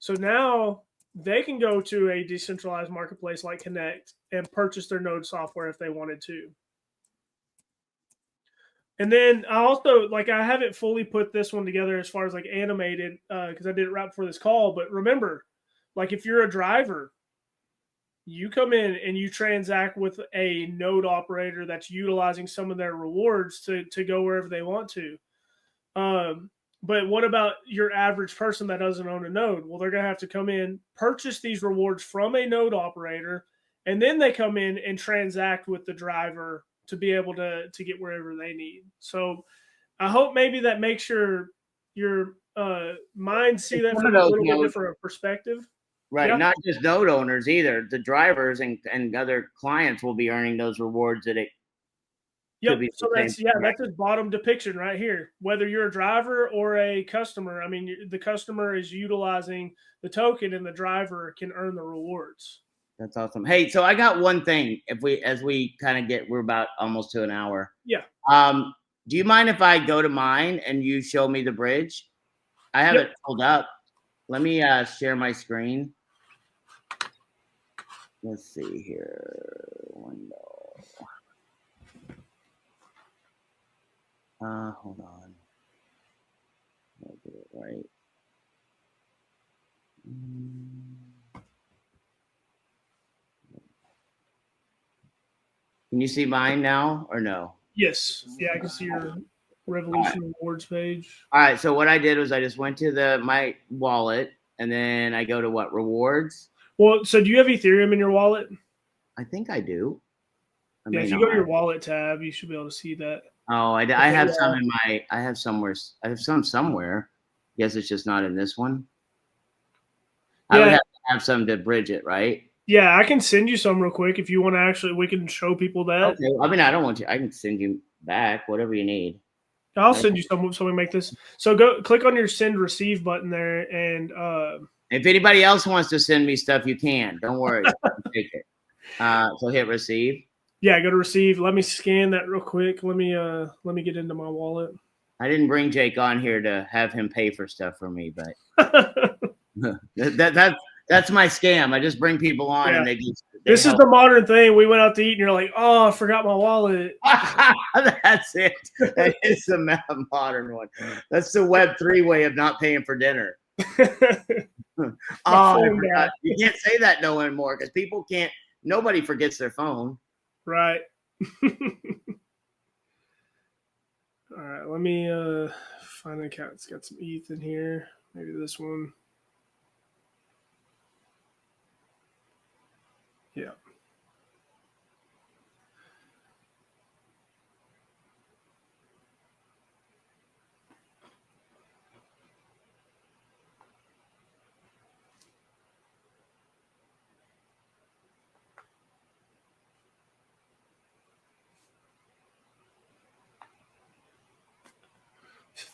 So now they can go to a decentralized marketplace like Connect and purchase their node software if they wanted to. And then I also, I haven't fully put this one together as far as animated, because I did it right before this call. But remember, if you're a driver, you come in and you transact with a node operator that's utilizing some of their rewards to go wherever they want to. But what about your average person that doesn't own a node? Well, they're going to have to come in, purchase these rewards from a node operator, and then they come in and transact with the driver to be able to get wherever they need. So I hope maybe that makes your mind see that from a little bit different perspective. Right. Yeah. Not just node owners either. The drivers and other clients will be earning those rewards that it. Yep. So that's his bottom depiction right here. Whether you're a driver or a customer, I mean, the customer is utilizing the token and the driver can earn the rewards. That's awesome. Hey, so I got one thing. As we kind of we're about almost to an hour. Yeah. Do you mind if I go to mine and you show me the bridge? I have it pulled up. Let me share my screen. Let's see here. Window. Hold on. I'll do it right. Can you see mine now or no? Yes. Yeah, I can see your Revolution Rewards page. All right. So what I did was I just went to my wallet and then I go to what? Rewards. Well, so do you have Ethereum in your wallet? I think I do. Yeah, if you go to your wallet tab, you should be able to see that. Oh, I have some in my. I have some somewhere. Guess it's just not in this one. Yeah. I would have some to bridge it, right? Yeah, I can send you some real quick if you want to. We can show people that. Okay. I mean, I don't want to. I can send you back whatever you need. I'll send you some so we make this. So go click on your send receive button there, and if anybody else wants to send me stuff, you can. Don't worry. Take it. So hit receive. Yeah, go to receive. Let me scan that real quick. Let me get into my wallet. I didn't bring Jake on here to have him pay for stuff for me, but that's my scam. I just bring people on and they this help. Is the modern thing. We went out to eat and you're like, oh, I forgot my wallet. That's it. That is the modern one. That's the Web3 way of not paying for dinner. Oh, I forgot. You can't say that no anymore because people can't. Nobody forgets their phone. Right. All right. Let me find an account. It's got some ETH in here. Maybe this one. Yeah.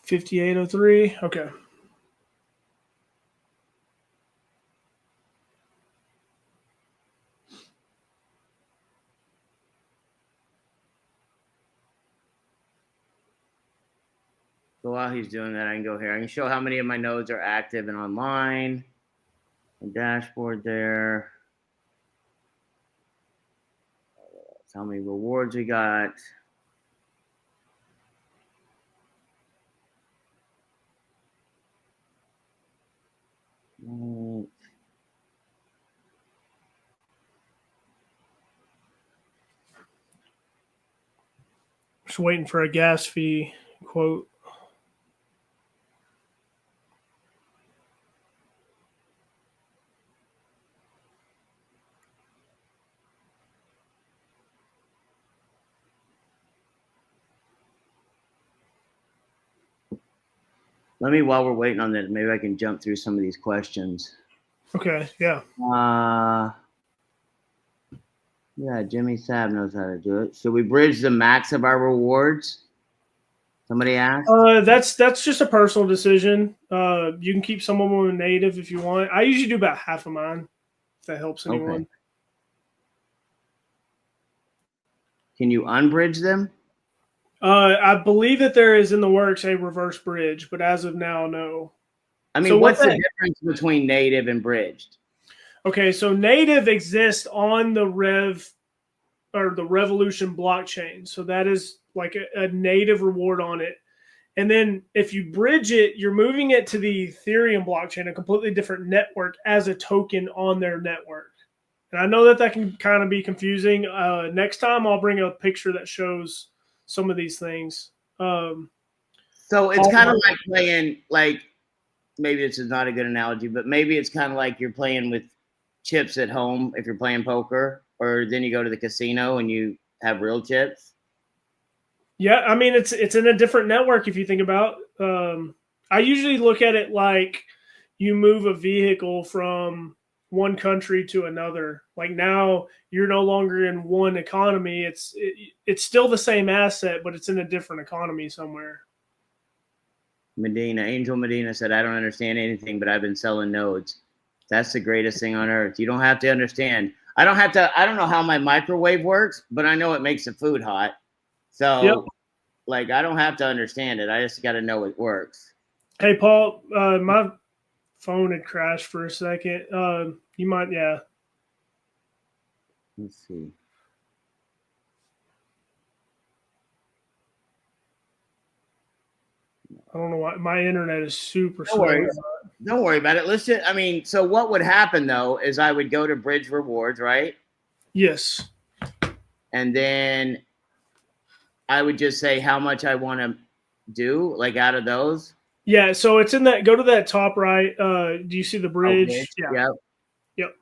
$58.03. Okay. So while he's doing that, I can go here. I can show how many of my nodes are active and online. The dashboard there. How many rewards we got. Just waiting for a gas fee quote. Let me, while we're waiting on that, maybe I can jump through some of these questions. Okay, yeah. Yeah, Jimmy Saab knows how to do it. Should we bridge the max of our rewards? Somebody asked. That's just a personal decision. You can keep some of them in native if you want. I usually do about half of mine, if that helps anyone. Okay. Can you unbridge them? I believe that there is in the works a reverse bridge, but as of now, no. I mean, what's the difference between native and bridged? Okay, so native exists on the Revolution blockchain. So that is like a native reward on it. And then if you bridge it, you're moving it to the Ethereum blockchain, a completely different network, as a token on their network. And I know that can kind of be confusing. Next time I'll bring a picture that shows some of these things. So it's kind of like playing, like, maybe this is not a good analogy, but maybe it's kind of like you're playing with chips at home if you're playing poker, or then you go to the casino and you have real chips. Yeah, I mean, it's in a different network if you think about. I usually look at it like you move a vehicle from one country to another. Like now you're no longer in one economy. It's still the same asset, but it's in a different economy somewhere. Angel Medina said, I don't understand anything, but I've been selling nodes. That's the greatest thing on earth. You don't have to understand. I don't know how my microwave works, but I know it makes the food hot. So, yep. Like, I don't have to understand it. I just got to know it works. Hey, Paul, my phone had crashed for a second. You might, yeah. Let's see. I don't know why. My internet is super slow. Don't worry about it. Listen, I mean, so what would happen, though, is I would go to Bridge Rewards, right? Yes. And then I would just say how much I want to do, like, out of those. Yeah, so it's in that. Go to that top right. Do you see the bridge? Okay. Yeah. Yep.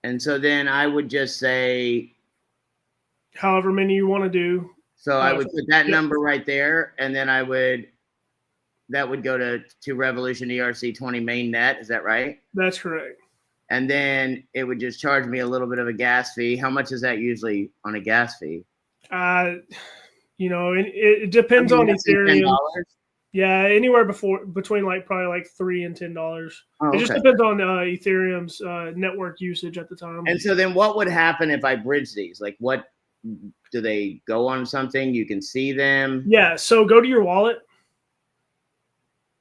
And so then I would just say however many you want to do. So I would put that number right there, and then that would go to Revolution ERC20 mainnet. Is that right? That's correct. And then it would just charge me a little bit of a gas fee. How much is that usually on a gas fee? It depends on Ethereum. Yeah, anywhere between probably like $3 and $10. It just depends on Ethereum's network usage at the time. And so then what would happen if I bridge these? Like, what do they go on something? You can see them? Yeah, so go to your wallet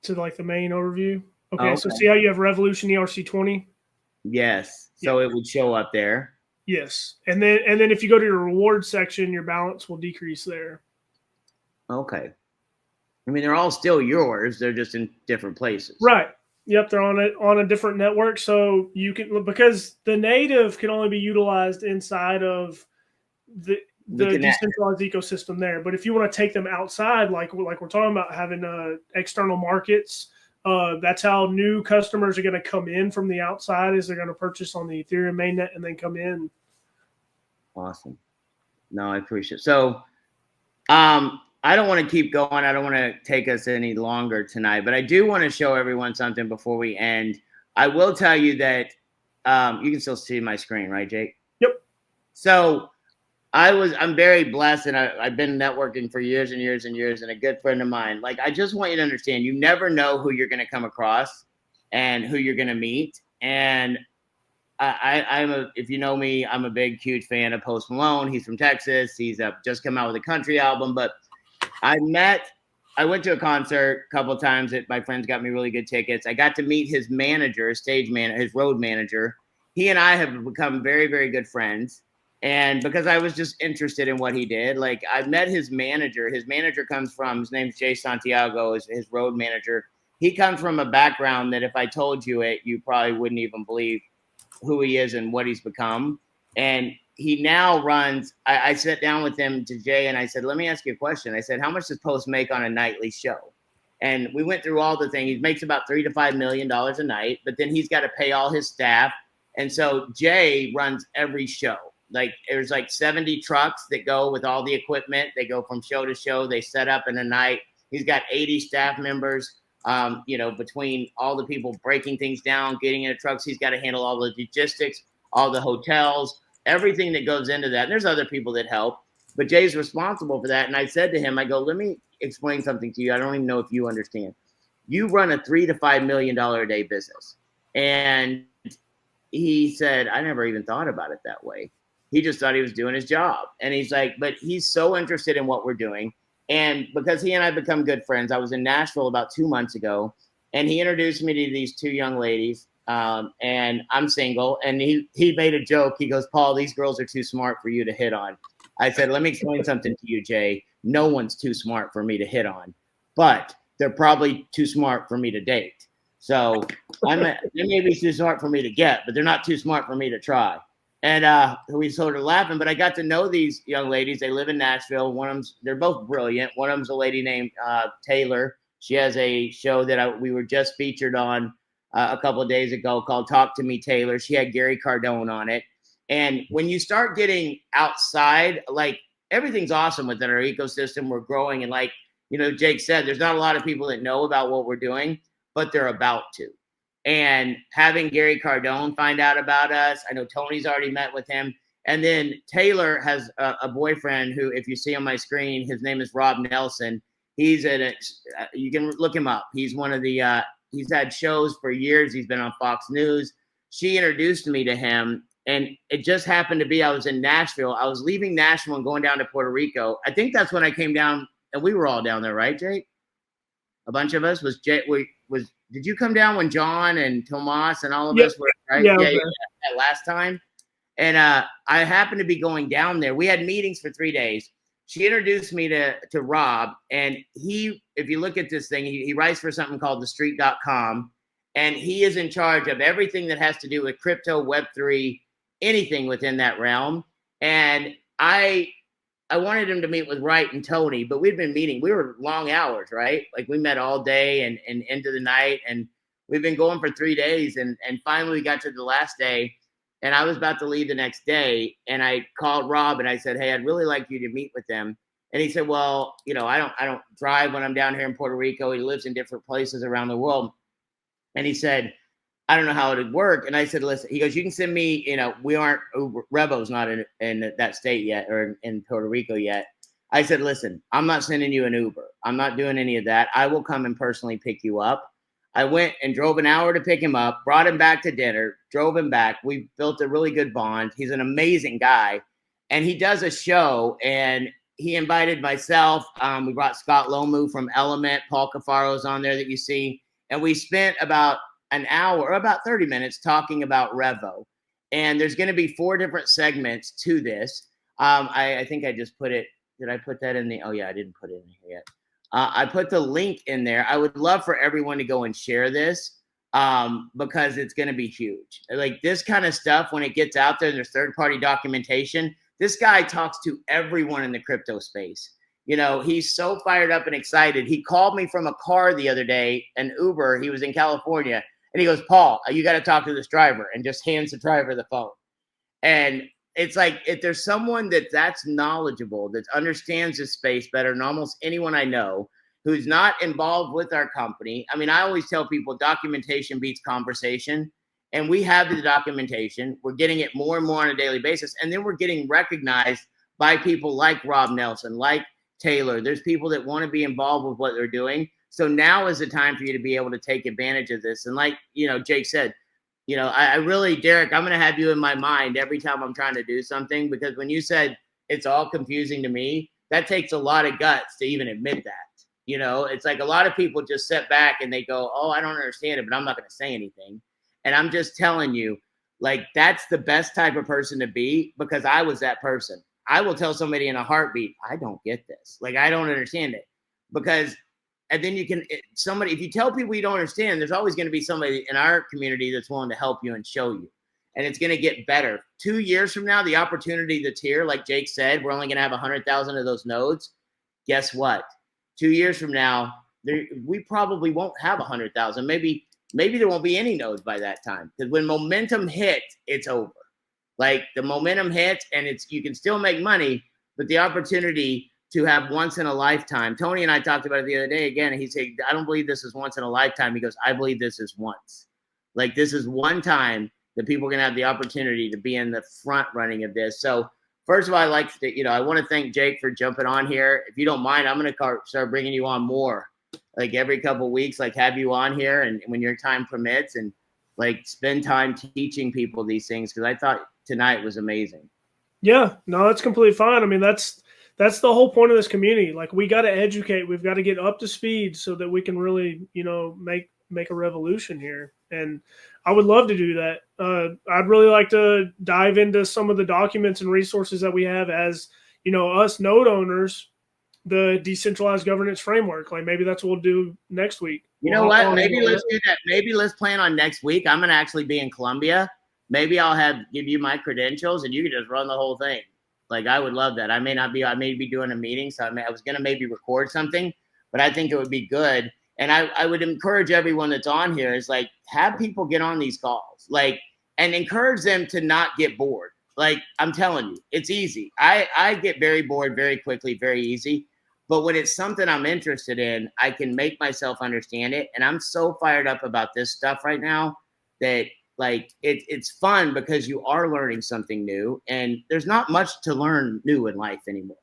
to like the main overview. Okay, so see how you have Revolution ERC20? Yes. So it would show up there. Yes. And then if you go to your reward section, your balance will decrease there. Okay. I mean, they're all still yours. They're just in different places. Right. Yep. They're on a different network. So you can, because the native can only be utilized inside of the decentralized ecosystem there. But if you want to take them outside, like we're talking about having external markets, that's how new customers are going to come in from the outside, is they're going to purchase on the Ethereum mainnet and then come in. Awesome. No, I appreciate it. So, I don't want to keep going. I don't want to take us any longer tonight, but I do want to show everyone something before we end. I will tell you that you can still see my screen, right, Jake? Yep. So I'm very blessed, and I've been networking for years and years and years, and a good friend of mine. Like, I just want you to understand, you never know who you're going to come across and who you're going to meet. And if you know me, I'm a big, huge fan of Post Malone. He's from Texas. He's just come out with a country album, but I went to a concert a couple of times that my friends got me really good tickets. I got to meet his manager, his road manager. He and I have become very, very good friends. And because I was just interested in what he did, like, I met his manager. His manager comes from, his name's Jay Santiago, is his road manager. He comes from a background that if I told you it, you probably wouldn't even believe who he is and what he's become. And he now runs, I sat down with him, to Jay, and I said, let me ask you a question. I said, how much does Post make on a nightly show? And we went through all the things. He makes about $3 to $5 million a night, but then he's got to pay all his staff. And so Jay runs every show. Like, there's like 70 trucks that go with all the equipment. They go from show to show. They set up in a night. He's got 80 staff members. Between all the people breaking things down, getting into trucks, he's got to handle all the logistics, all the hotels, everything that goes into that. And there's other people that help, but Jay's responsible for that. And I said to him, I go, let me explain something to you. I don't even know if you understand. You run a $3 to $5 million a day business. And he said, I never even thought about it that way. He just thought he was doing his job. And he's like, but he's so interested in what we're doing. And because he and I become good friends, I was in Nashville about 2 months ago, and he introduced me to these two young ladies. And I'm single. And he made a joke. He goes, Paul, these girls are too smart for you to hit on. I said, let me explain something to you, Jay. No one's too smart for me to hit on, but they're probably too smart for me to date. So they may be too smart for me to get, but they're not too smart for me to try. And we sort of laughing, but I got to know these young ladies. They live in Nashville. They're both brilliant. One of them's a lady named Taylor. She has a show that we were just featured on a couple of days ago called Talk to Me, Taylor. She had Gary Cardone on it. And when you start getting outside, like everything's awesome within our ecosystem. We're growing. And like, Jake said, there's not a lot of people that know about what we're doing, but they're about to. And having Gary Cardone find out about us, I know Tony's already met with him. And then Taylor has a boyfriend who, if you see on my screen, his name is Rob Nelson. He's you can look him up. He's one of the, he's had shows for years. He's been on Fox News. She introduced me to him, and it just happened to be I was in Nashville. I was leaving Nashville and going down to Puerto Rico. I think that's when I came down, and we were all down there, right, Jake? A bunch of us. Did you come down when John and Tomas and all of us were, right? Yeah, that last time. And I happened to be going down there. We had meetings for 3 days. She introduced me to Rob, and if you look at this thing, he writes for something called thestreet.com, and he is in charge of everything that has to do with crypto, Web3, anything within that realm. And I wanted him to meet with Wright and Tony, but we'd been meeting. We were long hours, right? Like we met all day and into the night, and we've been going for 3 days. And finally we got to the last day, and I was about to leave the next day. And I called Rob and I said, hey, I'd really like you to meet with them. And he said, well, I don't drive when I'm down here in Puerto Rico. He lives in different places around the world. And he said, I don't know how it would work. And I said, listen, he goes, you can send me, we aren't, REVO's not in that state yet, or in Puerto Rico yet. I said, listen, I'm not sending you an Uber. I'm not doing any of that. I will come and personally pick you up. I went and drove an hour to pick him up, brought him back to dinner, drove him back. We built a really good bond. He's an amazing guy. And he does a show, and he invited myself. We brought Scott Lomu from Element. Paul Cafaro's on there that you see. And we spent about an hour, or about 30 minutes, talking about REVO. And there's going to be 4 different segments to this. I think I just put it. Did I put that in the? Oh, yeah, I didn't put it in here yet. I put the link in there. I would love for everyone to go and share this because it's going to be huge. Like this kind of stuff, when it gets out there, there's third-party documentation. This guy talks to everyone in the crypto space. He's so fired up and excited. He called me from a car the other day, an Uber. He was in California. And he goes, Paul, you got to talk to this driver, and just hands the driver the phone. And it's like, if there's someone that's knowledgeable, that understands this space better than almost anyone I know, who's not involved with our company. I mean, I always tell people documentation beats conversation, and we have the documentation. We're getting it more and more on a daily basis. And then we're getting recognized by people like Rob Nelson, like Taylor. There's people that want to be involved with what they're doing. So now is the time for you to be able to take advantage of this. And like, Jake said, I really, Derek, I'm going to have you in my mind every time I'm trying to do something, because when you said it's all confusing to me, that takes a lot of guts to even admit that. It's like a lot of people just sit back and they go, oh, I don't understand it, but I'm not going to say anything. And I'm just telling you, like, that's the best type of person to be, because I was that person. I will tell somebody in a heartbeat, I don't get this. Like, I don't understand it. And then if you tell people you don't understand, there's always going to be somebody in our community that's willing to help you and show you. And it's going to get better. 2 years from now, the opportunity that's here, like Jake said, we're only going to have 100,000 of those nodes. Guess what? 2 years from now, we probably won't have 100,000. Maybe there won't be any nodes by that time. Because when momentum hits, it's over. Like the momentum hits, and you can still make money, but the opportunity to have once in a lifetime. Tony and I talked about it the other day again. And he said, I don't believe this is once in a lifetime. He goes, I believe this is once. Like, this is one time that people are going to have the opportunity to be in the front running of this. So first of all, I like to, I want to thank Jake for jumping on here. If you don't mind, I'm going to start bringing you on more, like every couple of weeks, like have you on here and when your time permits, and like spend time teaching people these things. Cause I thought tonight was amazing. Yeah, no, that's completely fine. I mean, that's the whole point of this community. Like, we got to educate, we've got to get up to speed so that we can really, make a revolution here. And I would love to do that. I'd really like to dive into some of the documents and resources that we have as, us node owners, the decentralized governance framework. Like, maybe that's what we'll do next week. You know what? Maybe let's do that. Maybe let's plan on next week. I'm going to actually be in Columbia. Maybe I'll give you my credentials and you can just run the whole thing. Like, I would love that. I may be doing a meeting. So I was going to maybe record something, but I think it would be good. And I would encourage everyone that's on here is like, have people get on these calls, like, and encourage them to not get bored. Like, I'm telling you, it's easy. I get very bored very quickly, very easy. But when it's something I'm interested in, I can make myself understand it. And I'm so fired up about this stuff right now that, like, it's fun because you are learning something new, and there's not much to learn new in life anymore,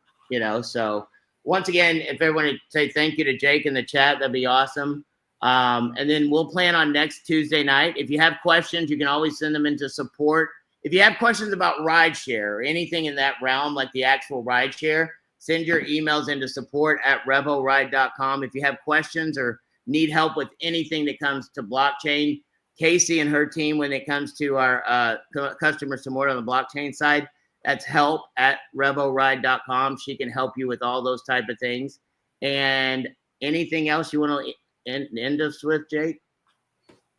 So once again, if everyone would say thank you to Jake in the chat, that'd be awesome. And then we'll plan on next Tuesday night. If you have questions, you can always send them into support. If you have questions about rideshare or anything in that realm, like the actual rideshare, send your emails into support@revoride.com. If you have questions or need help with anything that comes to blockchain, Casey and her team, when it comes to our customer support on the blockchain side, that's help@revoride.com. She can help you with all those type of things. And anything else you want to end us with, Jake?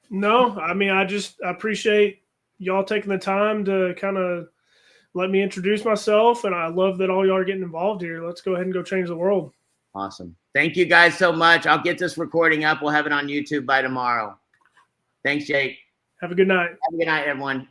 No, I mean, I appreciate y'all taking the time to kind of let me introduce myself. And I love that all y'all are getting involved here. Let's go ahead and go change the world. Awesome. Thank you guys so much. I'll get this recording up. We'll have it on YouTube by tomorrow. Thanks, Jake. Have a good night. Have a good night, everyone.